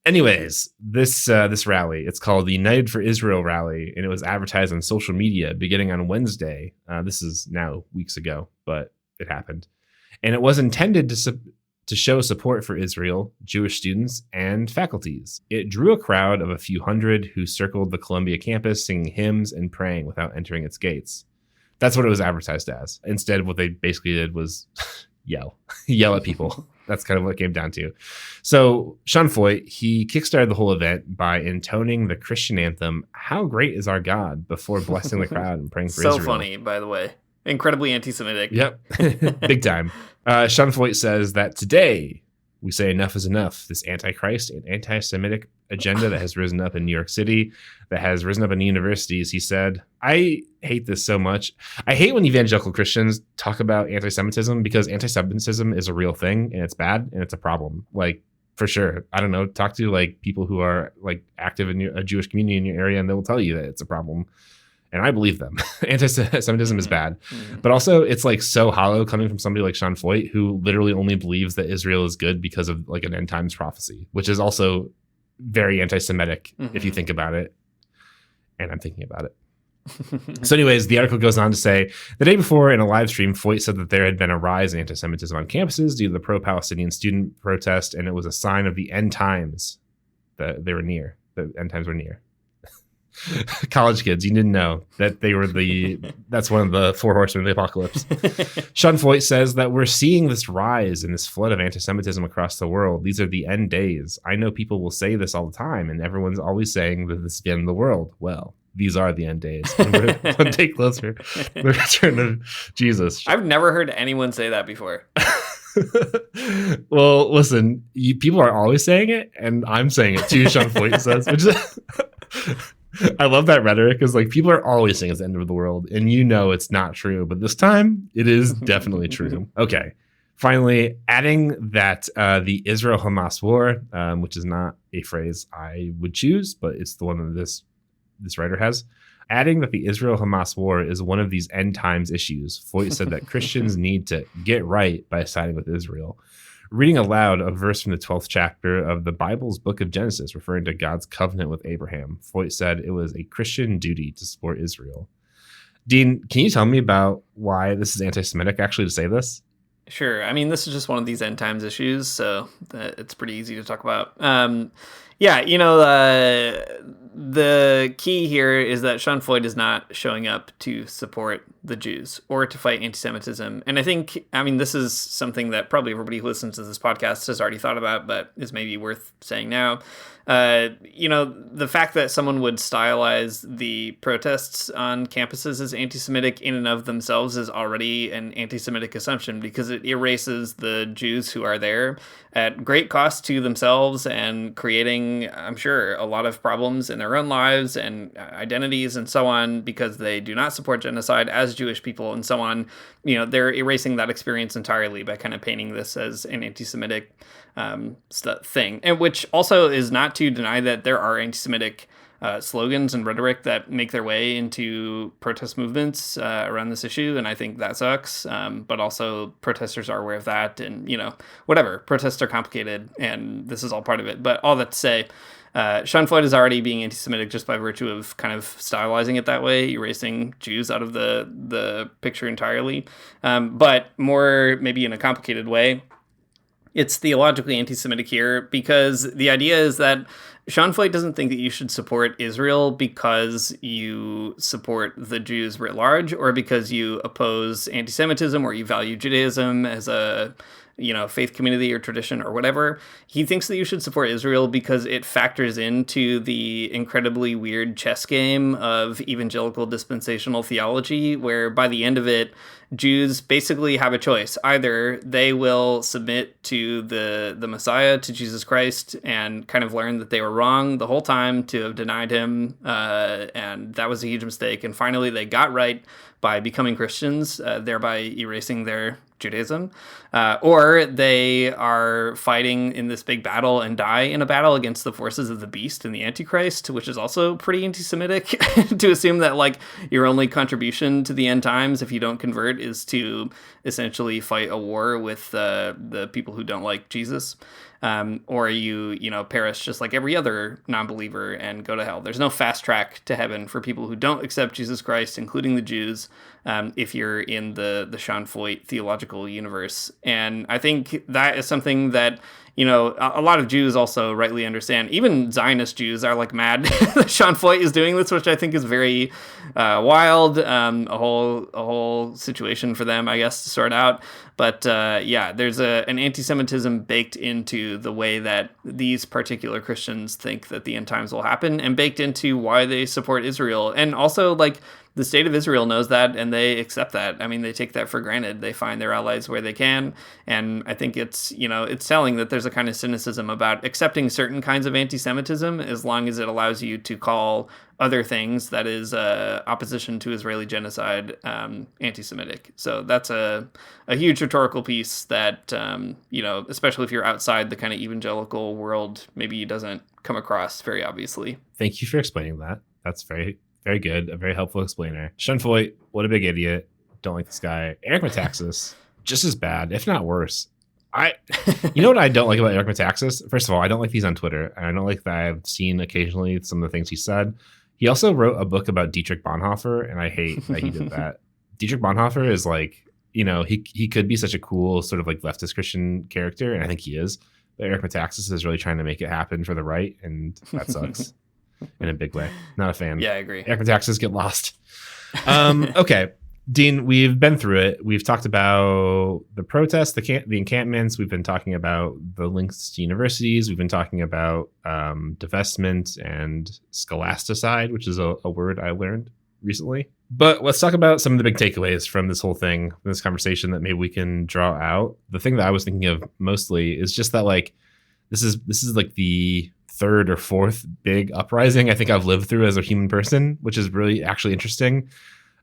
Anyways, this rally, it's called the United for Israel rally, and it was advertised on social media beginning on Wednesday. This is now weeks ago, but it happened. And it was intended to show support for Israel, Jewish students, and faculties. It drew a crowd of a few hundred who circled the Columbia campus singing hymns and praying without entering its gates. That's what it was advertised as. Instead, what they basically did was yell at people. That's kind of what it came down to. So Sean Foyt, he kickstarted the whole event by intoning the Christian anthem, "How Great Is Our God," before blessing the crowd and praying for Israel. So funny, by the way. Incredibly anti-Semitic. Yep. Big time. Sean Foyt says that today we say enough is enough. This anti-Christ and anti-Semitic agenda that has risen up in New York City, that has risen up in universities. He said, I hate this so much. I hate when evangelical Christians talk about anti-Semitism, because anti-Semitism is a real thing and it's bad and it's a problem. Like, for sure. I don't know. Talk to like people who are like active in a Jewish community in your area, and they will tell you that it's a problem. And I believe them. Anti-Semitism is bad. But also, it's like so hollow coming from somebody like Sean Foyt, who literally only believes that Israel is good because of like an end times prophecy, which is also very anti-Semitic if you think about it. And I'm thinking about it. So anyways, the article goes on to say, the day before in a live stream, Foyt said that there had been a rise in anti-Semitism on campuses due to the pro-Palestinian student protest, and it was a sign of the end times that they were near. The end times were near. College kids, you didn't know that they were that's one of the four horsemen of the apocalypse. Sean Foyt says that we're seeing this rise in this flood of anti-Semitism across the world. These are the end days. I know people will say this all the time, and everyone's always saying that this is the end of the world. Well, these are the end days. And we're one day closer to the return of Jesus. I've never heard anyone say that before. Well, listen, people are always saying it, and I'm saying it too, Sean Foyt says, which is... I love that rhetoric, because like people are always saying it's the end of the world, and you know it's not true, but this time it is definitely true. Okay. Finally, adding that the Israel-Hamas war, which is not a phrase I would choose, but it's the one that this writer has, adding that the Israel-Hamas war is one of these end times issues. Foyt said that Christians need to get right by siding with Israel. Reading aloud a verse from the 12th chapter of the Bible's book of Genesis, referring to God's covenant with Abraham, Foyt said it was a Christian duty to support Israel. Dean, can you tell me about why this is anti-Semitic, actually, to say this? Sure. I mean, this is just one of these end times issues, so it's pretty easy to talk about. Yeah, the key here is that Sean Foyt is not showing up to support the Jews or to fight anti-Semitism. And I mean, this is something that probably everybody who listens to this podcast has already thought about, but is maybe worth saying now. The fact that someone would stylize the protests on campuses as anti-Semitic in and of themselves is already an anti-Semitic assumption, because it erases the Jews who are there at great cost to themselves and creating, I'm sure, a lot of problems in their own lives and identities and so on, because they do not support genocide as Jewish people and so on. They're erasing that experience entirely by kind of painting this as an anti-Semitic thing, and which also is not to deny that there are anti-Semitic slogans and rhetoric that make their way into protest movements around this issue, and I think that sucks. But also, protesters are aware of that, and whatever. Protests are complicated, and this is all part of it. But all that to say, Sean Foyt is already being anti-Semitic just by virtue of kind of stylizing it that way, erasing Jews out of the picture entirely. But more maybe in a complicated way, it's theologically anti-Semitic here, because the idea is that Sean Foyt doesn't think that you should support Israel because you support the Jews writ large, or because you oppose anti-Semitism, or you value Judaism as a faith community or tradition or whatever. He thinks that you should support Israel because it factors into the incredibly weird chess game of evangelical dispensational theology, where by the end of it, Jews basically have a choice. Either they will submit to the Messiah, to Jesus Christ, and kind of learn that they were wrong the whole time to have denied him, and that was a huge mistake. And finally, they got right by becoming Christians, thereby erasing their Judaism, or they are fighting in this big battle and die in a battle against the forces of the beast and the Antichrist, which is also pretty anti-Semitic to assume that like your only contribution to the end times, if you don't convert, is to essentially fight a war with the people who don't like Jesus. Or you perish just like every other non-believer and go to hell. There's no fast track to heaven for people who don't accept Jesus Christ, including the Jews, if you're in the Sean Foyt theological ideological universe. And I think that is something that, you know, a lot of Jews also rightly understand. Even Zionist Jews are like mad that Sean Foyt is doing this, which I think is very wild. A whole situation for them, I guess, to sort out. But yeah, there's an anti-Semitism baked into the way that these particular Christians think that the end times will happen, and baked into why they support Israel. And also, like, the state of Israel knows that, and they accept that. I mean, they take that for granted. They find their allies where they can. And I think it's, you know, it's telling that there's a kind of cynicism about accepting certain kinds of anti-Semitism as long as it allows you to call other things that is opposition to Israeli genocide anti-Semitic. So that's a huge rhetorical piece that, you know, especially if you're outside the kind of evangelical world, maybe doesn't come across very obviously. Thank you for explaining that. That's very good. A very helpful explainer. Sean Foyt, what a big idiot. Don't like this guy. Eric Metaxas, just as bad, if not worse. You know what I don't like about Eric Metaxas? First of all, I don't like these on Twitter. And I don't like that I've seen occasionally some of the things he said. He also wrote a book about Dietrich Bonhoeffer, and I hate that he did that. Dietrich Bonhoeffer is like, you know, he could be such a cool sort of like leftist Christian character, and I think he is. But Eric Metaxas is really trying to make it happen for the right, and that sucks. In a big way. Not a fan. Yeah, I agree. Eric Metaxas get lost. Okay. Dean, we've been through it. We've talked about the protests, the encampments. We've been talking about the links to universities. We've been talking about divestment and scholasticide, which is a word I learned recently. But let's talk about some of the big takeaways from this whole thing, this conversation that maybe we can draw out. The thing that I was thinking of mostly is just that, like, this is like the third or fourth big uprising I think I've lived through as a human person, which is really actually interesting.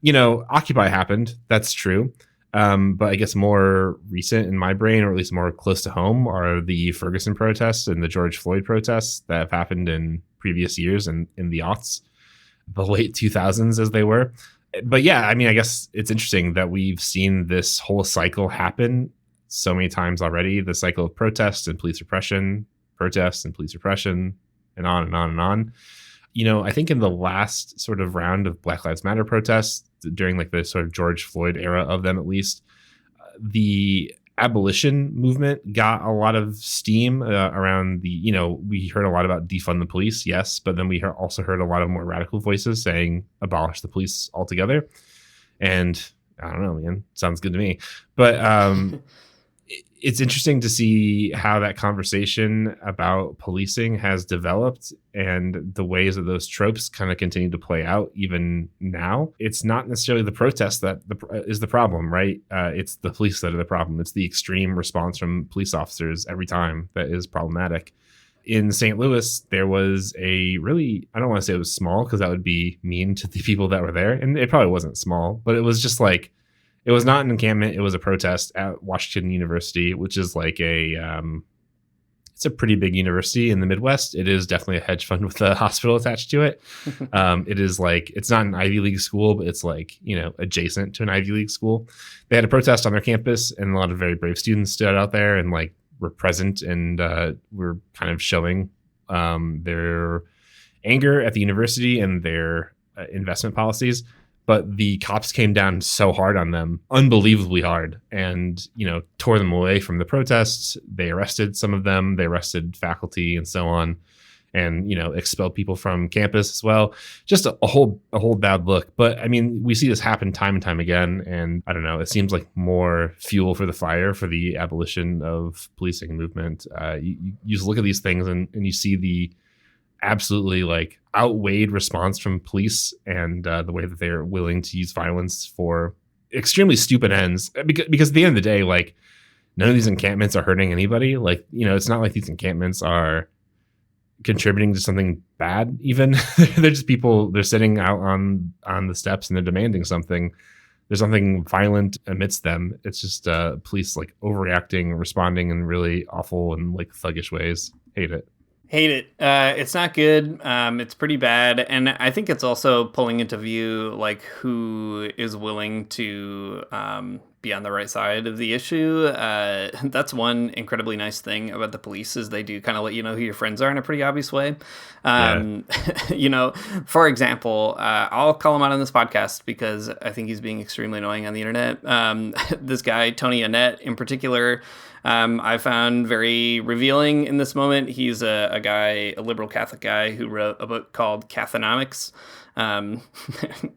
You know, Occupy happened. That's true. But I guess more recent in my brain, or at least more close to home, are the Ferguson protests and the George Floyd protests that have happened in previous years and in the aughts, the late 2000s as they were. But yeah, I mean, I guess it's interesting that we've seen this whole cycle happen so many times already. The cycle of protest and police repression, protests and police repression, and on and on and on. You know, I think in the last sort of round of Black Lives Matter protests, during like the sort of George Floyd era of them at least, the abolition movement got a lot of steam around the, you know, we heard a lot about defund the police, yes, but then we also heard a lot of more radical voices saying abolish the police altogether. And I don't know, man, sounds good to me. But it's interesting to see how that conversation about policing has developed and the ways that those tropes kind of continue to play out even now. It's not necessarily the protest that is the problem, right? It's the police that are the problem. It's the extreme response from police officers every time that is problematic. In St. Louis, there was a really, I don't want to say it was small because that would be mean to the people that were there. And it probably wasn't small, but it was just like, it was not an encampment. It was a protest at Washington University, which is like it's a pretty big university in the Midwest. It is definitely a hedge fund with a hospital attached to it. It is like, it's not an Ivy League school, but it's like, you know, adjacent to an Ivy League school. They had a protest on their campus, and a lot of very brave students stood out there and like were present and were kind of showing their anger at the university and their investment policies. But the cops came down so hard on them, unbelievably hard, and, you know, tore them away from the protests. They arrested some of them. They arrested faculty and so on, and, you know, expelled people from campus as well. Just a whole bad look. But I mean, we see this happen time and time again. And I don't know, it seems like more fuel for the fire for the abolition of policing movement. You just look at these things and you see the absolutely like outweighed response from police and the way that they're willing to use violence for extremely stupid ends, because at the end of the day, like, none of these encampments are hurting anybody. Like, you know, it's not like these encampments are contributing to something bad even. They're just people, they're sitting out on the steps and they're demanding something. There's something violent amidst them. It's just police like overreacting, responding in really awful and like thuggish ways. Hate it. It's not good. It's pretty bad. And I think it's also pulling into view like who is willing to be on the right side of the issue. That's one incredibly nice thing about the police is they do kind of let you know who your friends are in a pretty obvious way. Yeah. You know, for example, I'll call him out on this podcast because I think he's being extremely annoying on the internet. This guy, Tony Annette in particular, I found very revealing in this moment. He's a guy, a liberal Catholic guy who wrote a book called Cathonomics. I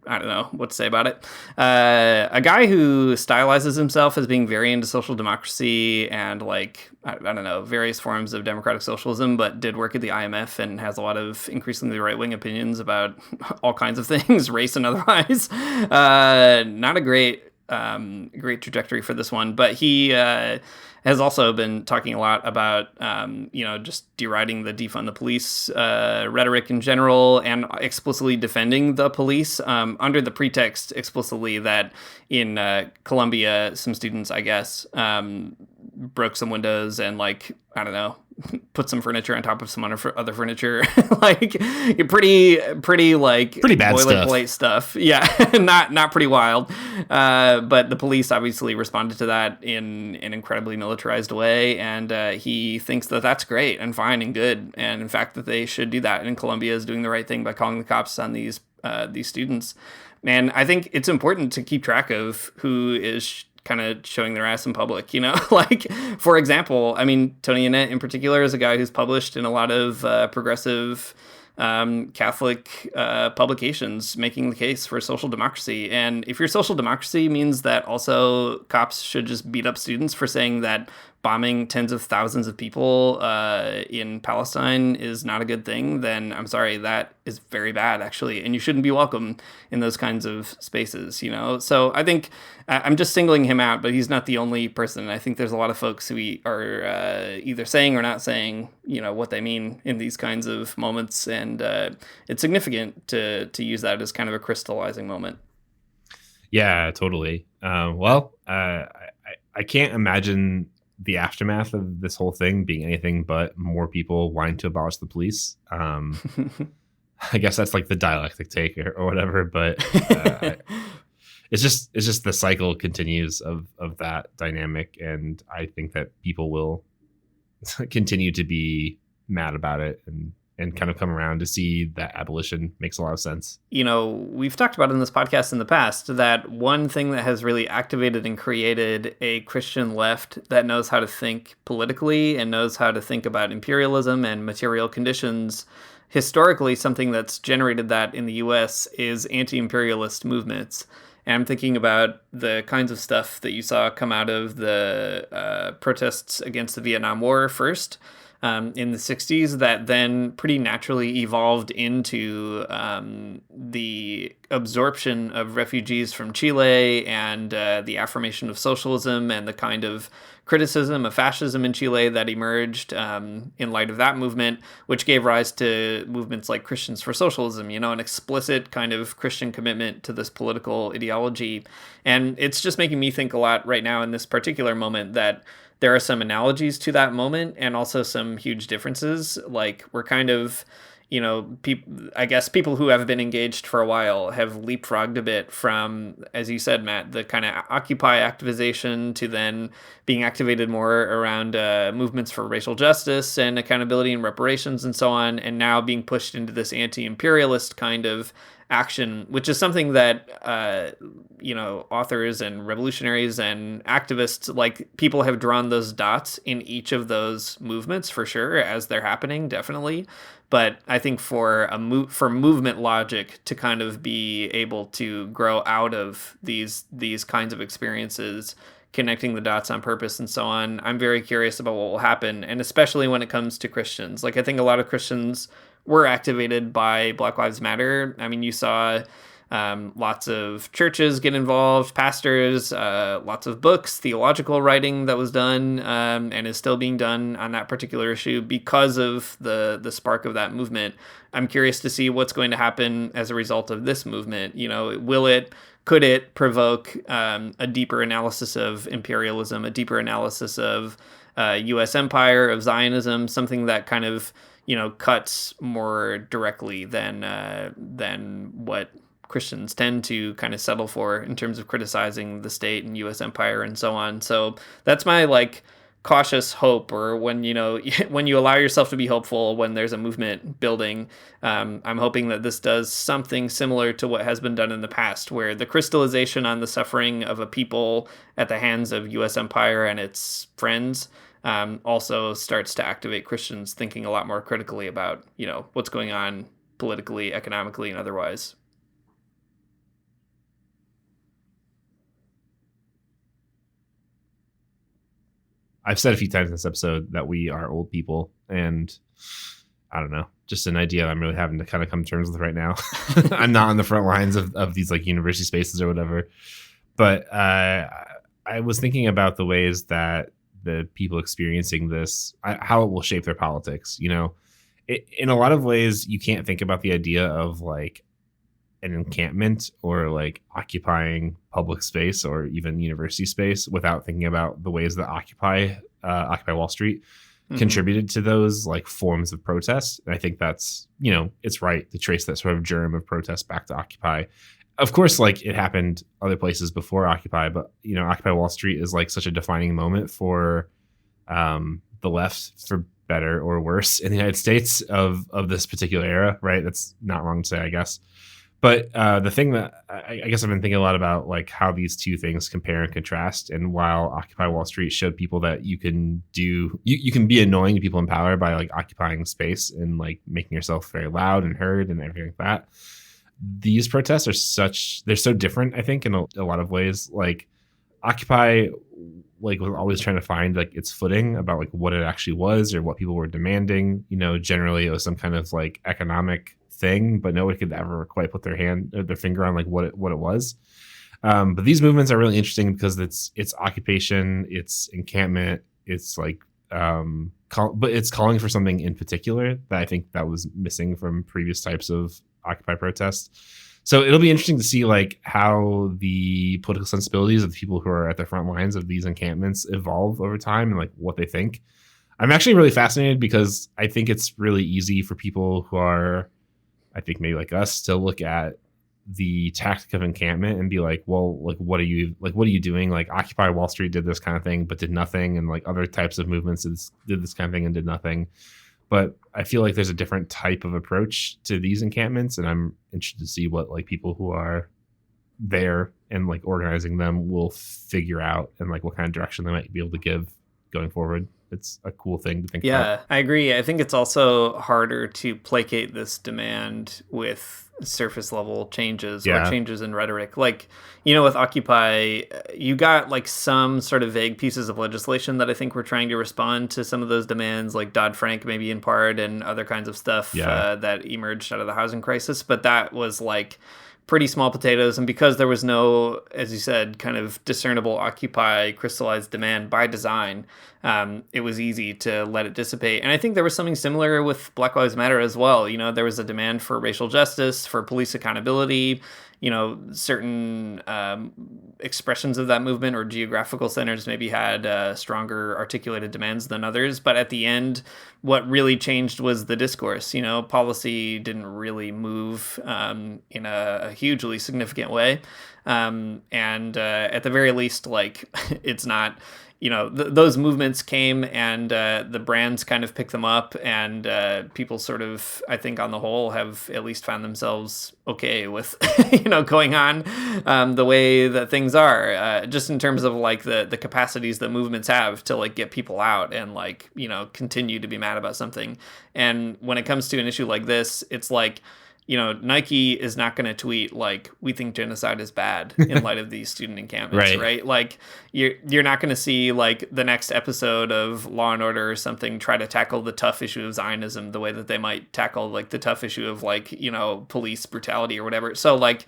don't know what to say about it. A guy who stylizes himself as being very into social democracy and like, I don't know, various forms of democratic socialism, but did work at the IMF and has a lot of increasingly right-wing opinions about all kinds of things, race and otherwise. Not a great trajectory for this one, but he has also been talking a lot about just deriding the defund the police rhetoric in general and explicitly defending the police under the pretext explicitly that in Colombia some students, I guess, broke some windows and like, I don't know, put some furniture on top of some other furniture, like pretty like pretty bad boilerplate stuff. Yeah, not pretty wild. But the police obviously responded to that in an incredibly militarized way, and he thinks that that's great and fine and good, and in fact that they should do that. And Colombia is doing the right thing by calling the cops on these students. And I think it's important to keep track of who is kind of showing their ass in public, you know, like, for example, I mean, Tony Annette in particular is a guy who's published in a lot of progressive Catholic publications making the case for social democracy. And if your social democracy means that also cops should just beat up students for saying that bombing tens of thousands of people in Palestine is not a good thing, then I'm sorry, that is very bad, actually. And you shouldn't be welcome in those kinds of spaces, you know? So I think I'm just singling him out, but he's not the only person. I think there's a lot of folks who are either saying or not saying, you know, what they mean in these kinds of moments. And it's significant to use that as kind of a crystallizing moment. Yeah, totally. I can't imagine the aftermath of this whole thing being anything but more people wanting to abolish the police. I guess that's like the dialectic take or whatever, but it's just the cycle continues of that dynamic, and I think that people will continue to be mad about it and kind of come around to see that abolition makes a lot of sense. You know, we've talked about in this podcast in the past that one thing that has really activated and created a Christian left that knows how to think politically and knows how to think about imperialism and material conditions, historically something that's generated that in the US is anti-imperialist movements. And I'm thinking about the kinds of stuff that you saw come out of the protests against the Vietnam War first, in the 60s, that then pretty naturally evolved into the absorption of refugees from Chile and the affirmation of socialism and the kind of criticism of fascism in Chile that emerged in light of that movement, which gave rise to movements like Christians for Socialism, you know, an explicit kind of Christian commitment to this political ideology. And it's just making me think a lot right now in this particular moment that there are some analogies to that moment and also some huge differences. Like, we're kind of, you know, I guess people who have been engaged for a while have leapfrogged a bit from, as you said, Matt, the kind of Occupy activization to then being activated more around movements for racial justice and accountability and reparations and so on, and now being pushed into this anti-imperialist kind of action, which is something that authors and revolutionaries and activists, like, people have drawn those dots in each of those movements for sure as they're happening, definitely. But I think for movement logic to kind of be able to grow out of these kinds of experiences, connecting the dots on purpose and so on, I'm very curious about what will happen, and especially when it comes to Christians. Like, I think a lot of Christians were activated by Black Lives Matter. I mean, you saw lots of churches get involved, pastors, lots of books, theological writing that was done and is still being done on that particular issue because of the spark of that movement. I'm curious to see what's going to happen as a result of this movement. You know, could it provoke a deeper analysis of imperialism, a deeper analysis of U.S. empire, of Zionism, something that kind of, you know, cuts more directly than what Christians tend to kind of settle for in terms of criticizing the state and U.S. empire and so on. So that's my like cautious hope, or when when you allow yourself to be hopeful when there's a movement building. I'm hoping that this does something similar to what has been done in the past, where the crystallization on the suffering of a people at the hands of U.S. empire and its friends also starts to activate Christians thinking a lot more critically about what's going on politically, economically, and otherwise. I've said a few times in this episode that we are old people, and I don't know, just an idea I'm really having to kind of come to terms with right now. I'm not on the front lines of these like university spaces or whatever, but I was thinking about the ways that the people experiencing this, how it will shape their politics. In a lot of ways, you can't think about the idea of like an encampment or like occupying public space or even university space without thinking about the ways that Occupy Wall Street contributed to those like forms of protest. And I think that's, it's right to trace that sort of germ of protest back to Occupy. Of course, like it happened other places before Occupy, but Occupy Wall Street is like such a defining moment for the left, for better or worse, in the United States of this particular era, right? That's not wrong to say, I guess. But the thing that I guess I've been thinking a lot about, like how these two things compare and contrast. And while Occupy Wall Street showed people that you can you can be annoying to people in power by like occupying space and like making yourself very loud and heard and everything like that. These protests they're so different, I think, in a lot of ways. Like Occupy like was always trying to find like its footing about like what it actually was or what people were demanding. Generally it was some kind of like economic thing, but nobody could ever quite put their finger on like what it was. But these movements are really interesting because it's occupation, it's encampment, it's like but it's calling for something in particular that I think that was missing from previous types of Occupy protests. So it'll be interesting to see like how the political sensibilities of the people who are at the front lines of these encampments evolve over time and like what they think. I'm actually really fascinated because I think it's really easy for people who are, I think maybe like us, to look at the tactic of encampment and be like, well, like what are you doing? Like Occupy Wall Street did this kind of thing but did nothing, and like other types of movements did this kind of thing and did nothing. But I feel like there's a different type of approach to these encampments, and I'm interested to see what like people who are there and like organizing them will figure out, and like what kind of direction they might be able to give going forward. It's a cool thing to think about. Yeah, I agree. I think it's also harder to placate this demand with surface level changes or changes in rhetoric. Like, with Occupy, you got like some sort of vague pieces of legislation that I think were trying to respond to some of those demands, like Dodd-Frank maybe in part, and other kinds of stuff that emerged out of the housing crisis. But that was like pretty small potatoes. And because there was no, as you said, kind of discernible Occupy crystallized demand by design, it was easy to let it dissipate. And I think there was something similar with Black Lives Matter as well. There was a demand for racial justice, for police accountability. Certain expressions of that movement or geographical centers maybe had stronger articulated demands than others. But at the end, what really changed was the discourse. Policy didn't really move in a hugely significant way. And at the very least, like, it's not... those movements came and the brands kind of picked them up, and people sort of, I think on the whole, have at least found themselves okay with, going on the way that things are, just in terms of like the capacities that movements have to like get people out and like, continue to be mad about something. And when it comes to an issue like this, it's like, Nike is not going to tweet like, we think genocide is bad in light of these student encampments, right? Like you're not going to see like the next episode of Law and Order or something try to tackle the tough issue of Zionism the way that they might tackle like the tough issue of like, police brutality or whatever. So like,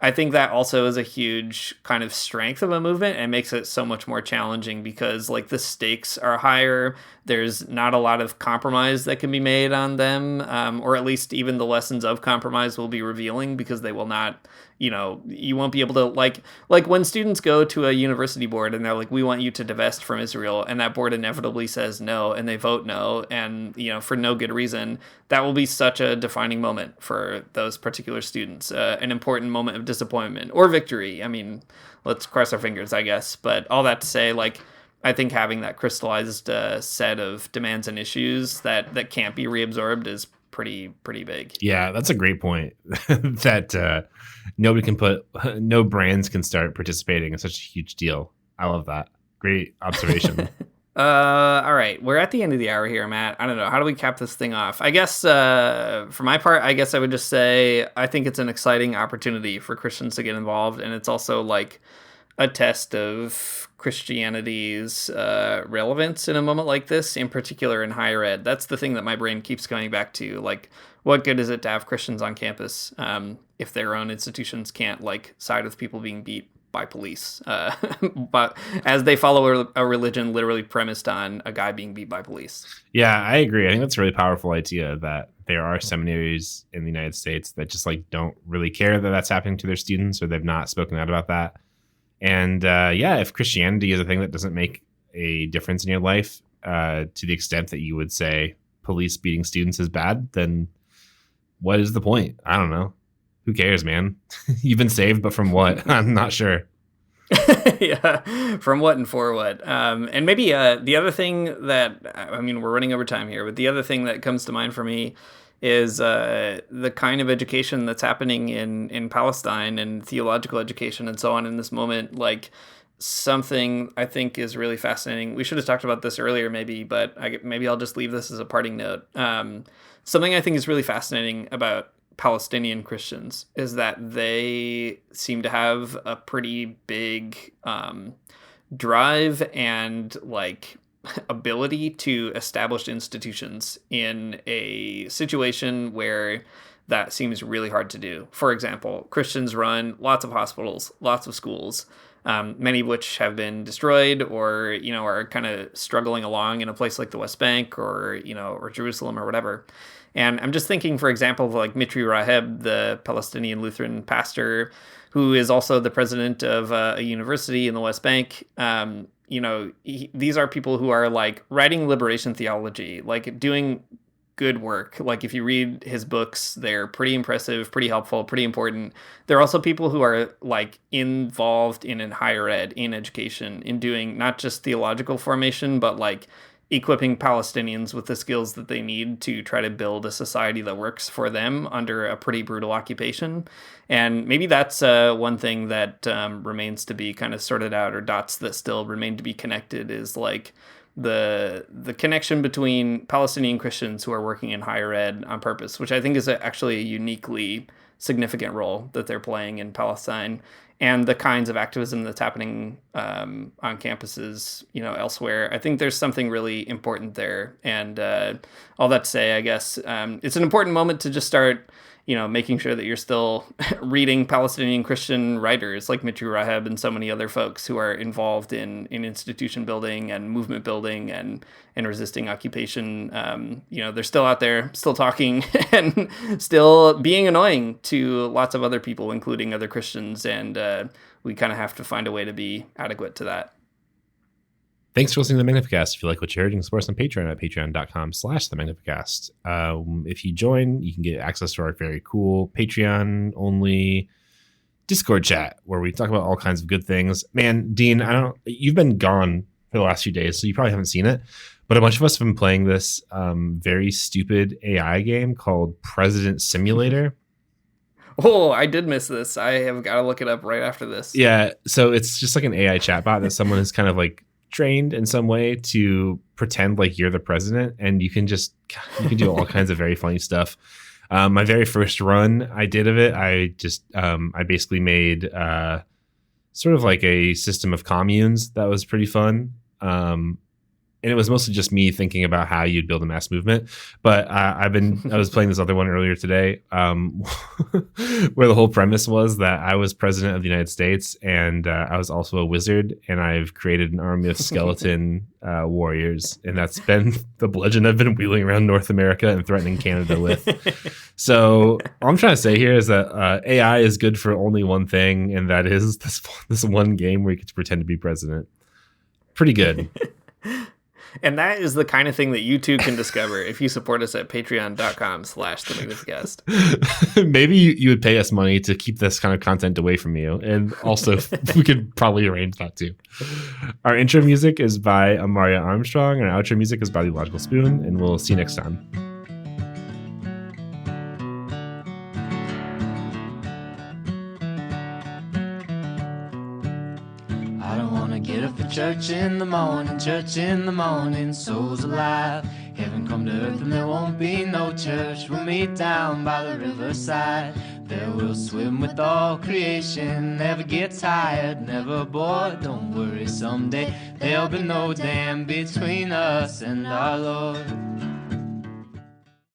I think that also is a huge kind of strength of a movement and makes it so much more challenging because like the stakes are higher. There's not a lot of compromise that can be made on them, or at least even the lessons of compromise will be revealing because they will not, you won't be able to like when students go to a university board and they're like, we want you to divest from Israel, and that board inevitably says no, and they vote no, and for no good reason. That will be such a defining moment for those particular students, an important moment of disappointment or victory. I mean, let's cross our fingers, I guess. But all that to say, like, I think having that crystallized set of demands and issues that can't be reabsorbed is pretty big. Yeah, that's a great point. That no brands can start participating in such a huge deal. I love that. Great observation. All right, we're at the end of the hour here, Matt. I don't know, how do we cap this thing off? I guess for my part, I guess I would just say I think it's an exciting opportunity for Christians to get involved, and it's also like a test of Christianity's relevance in a moment like this, in particular in higher ed. That's the thing that my brain keeps going back to. Like, what good is it to have Christians on campus if their own institutions can't like side with people being beat by police, but as they follow a religion literally premised on a guy being beat by police? Yeah, I agree. I think that's a really powerful idea that there are seminaries in the United States that just like don't really care that that's happening to their students, or they've not spoken out about that. And if Christianity is a thing that doesn't make a difference in your life to the extent that you would say police beating students is bad, then what is the point? I don't know. Who cares, man? You've been saved, but from what? I'm not sure. Yeah, from what and for what? And maybe the other thing that, I mean, we're running over time here, but the other thing that comes to mind for me is the kind of education that's happening in Palestine, and theological education and so on in this moment. Like, something I think is really fascinating. We should have talked about this earlier maybe, but maybe I'll just leave this as a parting note. Something I think is really fascinating about Palestinian Christians is that they seem to have a pretty big drive and like ability to establish institutions in a situation where that seems really hard to do. For example, Christians run lots of hospitals, lots of schools, many of which have been destroyed or are kind of struggling along in a place like the West Bank or Jerusalem or whatever. And I'm just thinking, for example, of like Mitri Raheb, the Palestinian Lutheran pastor, who is also the president of a university in the West Bank. These are people who are like writing liberation theology, like doing good work. Like, if you read his books, they're pretty impressive, pretty helpful, pretty important. They're also people who are like involved in higher ed, in education, in doing not just theological formation, but like equipping Palestinians with the skills that they need to try to build a society that works for them under a pretty brutal occupation. And maybe that's one thing that remains to be kind of sorted out, or dots that still remain to be connected, is like the connection between Palestinian Christians who are working in higher ed on purpose, which I think is actually a uniquely significant role that they're playing in Palestine, and the kinds of activism that's happening on campuses, elsewhere. I think there's something really important there. And all that to say, I guess it's an important moment to just start, making sure that you're still reading Palestinian Christian writers like Mitri Raheb and so many other folks who are involved in institution building and movement building and resisting occupation. They're still out there, still talking, and still being annoying to lots of other people, including other Christians. And we kind of have to find a way to be adequate to that. Thanks for listening to the Magnificast. If you like what you heard, you can support us on Patreon at patreon.com/the Magnificast. If you join, you can get access to our very cool Patreon-only Discord chat where we talk about all kinds of good things. Man, Dean, you've been gone for the last few days, so you probably haven't seen it, but a bunch of us have been playing this very stupid AI game called President Simulator. Oh, I did miss this. I have got to look it up right after this. Yeah, so it's just like an AI chatbot that someone has kind of like trained in some way to pretend like you're the president, and you can do all kinds of very funny stuff. My very first run I did of it, I basically made sort of like a system of communes that was pretty fun. and it was mostly just me thinking about how you'd build a mass movement. But I was playing this other one earlier today, where the whole premise was that I was president of the United States, and I was also a wizard, and I've created an army of skeleton warriors, and that's been the bludgeon I've been wheeling around North America and threatening Canada with. So all I'm trying to say here is that AI is good for only one thing, and that is this one game where you get to pretend to be president. Pretty good. And that is the kind of thing that you too can discover if you support us at patreon.com/the Maybe you would pay us money to keep this kind of content away from you. And also, we could probably arrange that too. Our intro music is by Amaria Armstrong, and our outro music is by The Logical Spoon. And we'll see you next time. Get up for church in the morning, souls alive. Heaven come to earth and there won't be no church. We'll meet down by the riverside. There we'll swim with all creation. Never get tired, never bored. Don't worry, someday there'll be no dam between us and our Lord.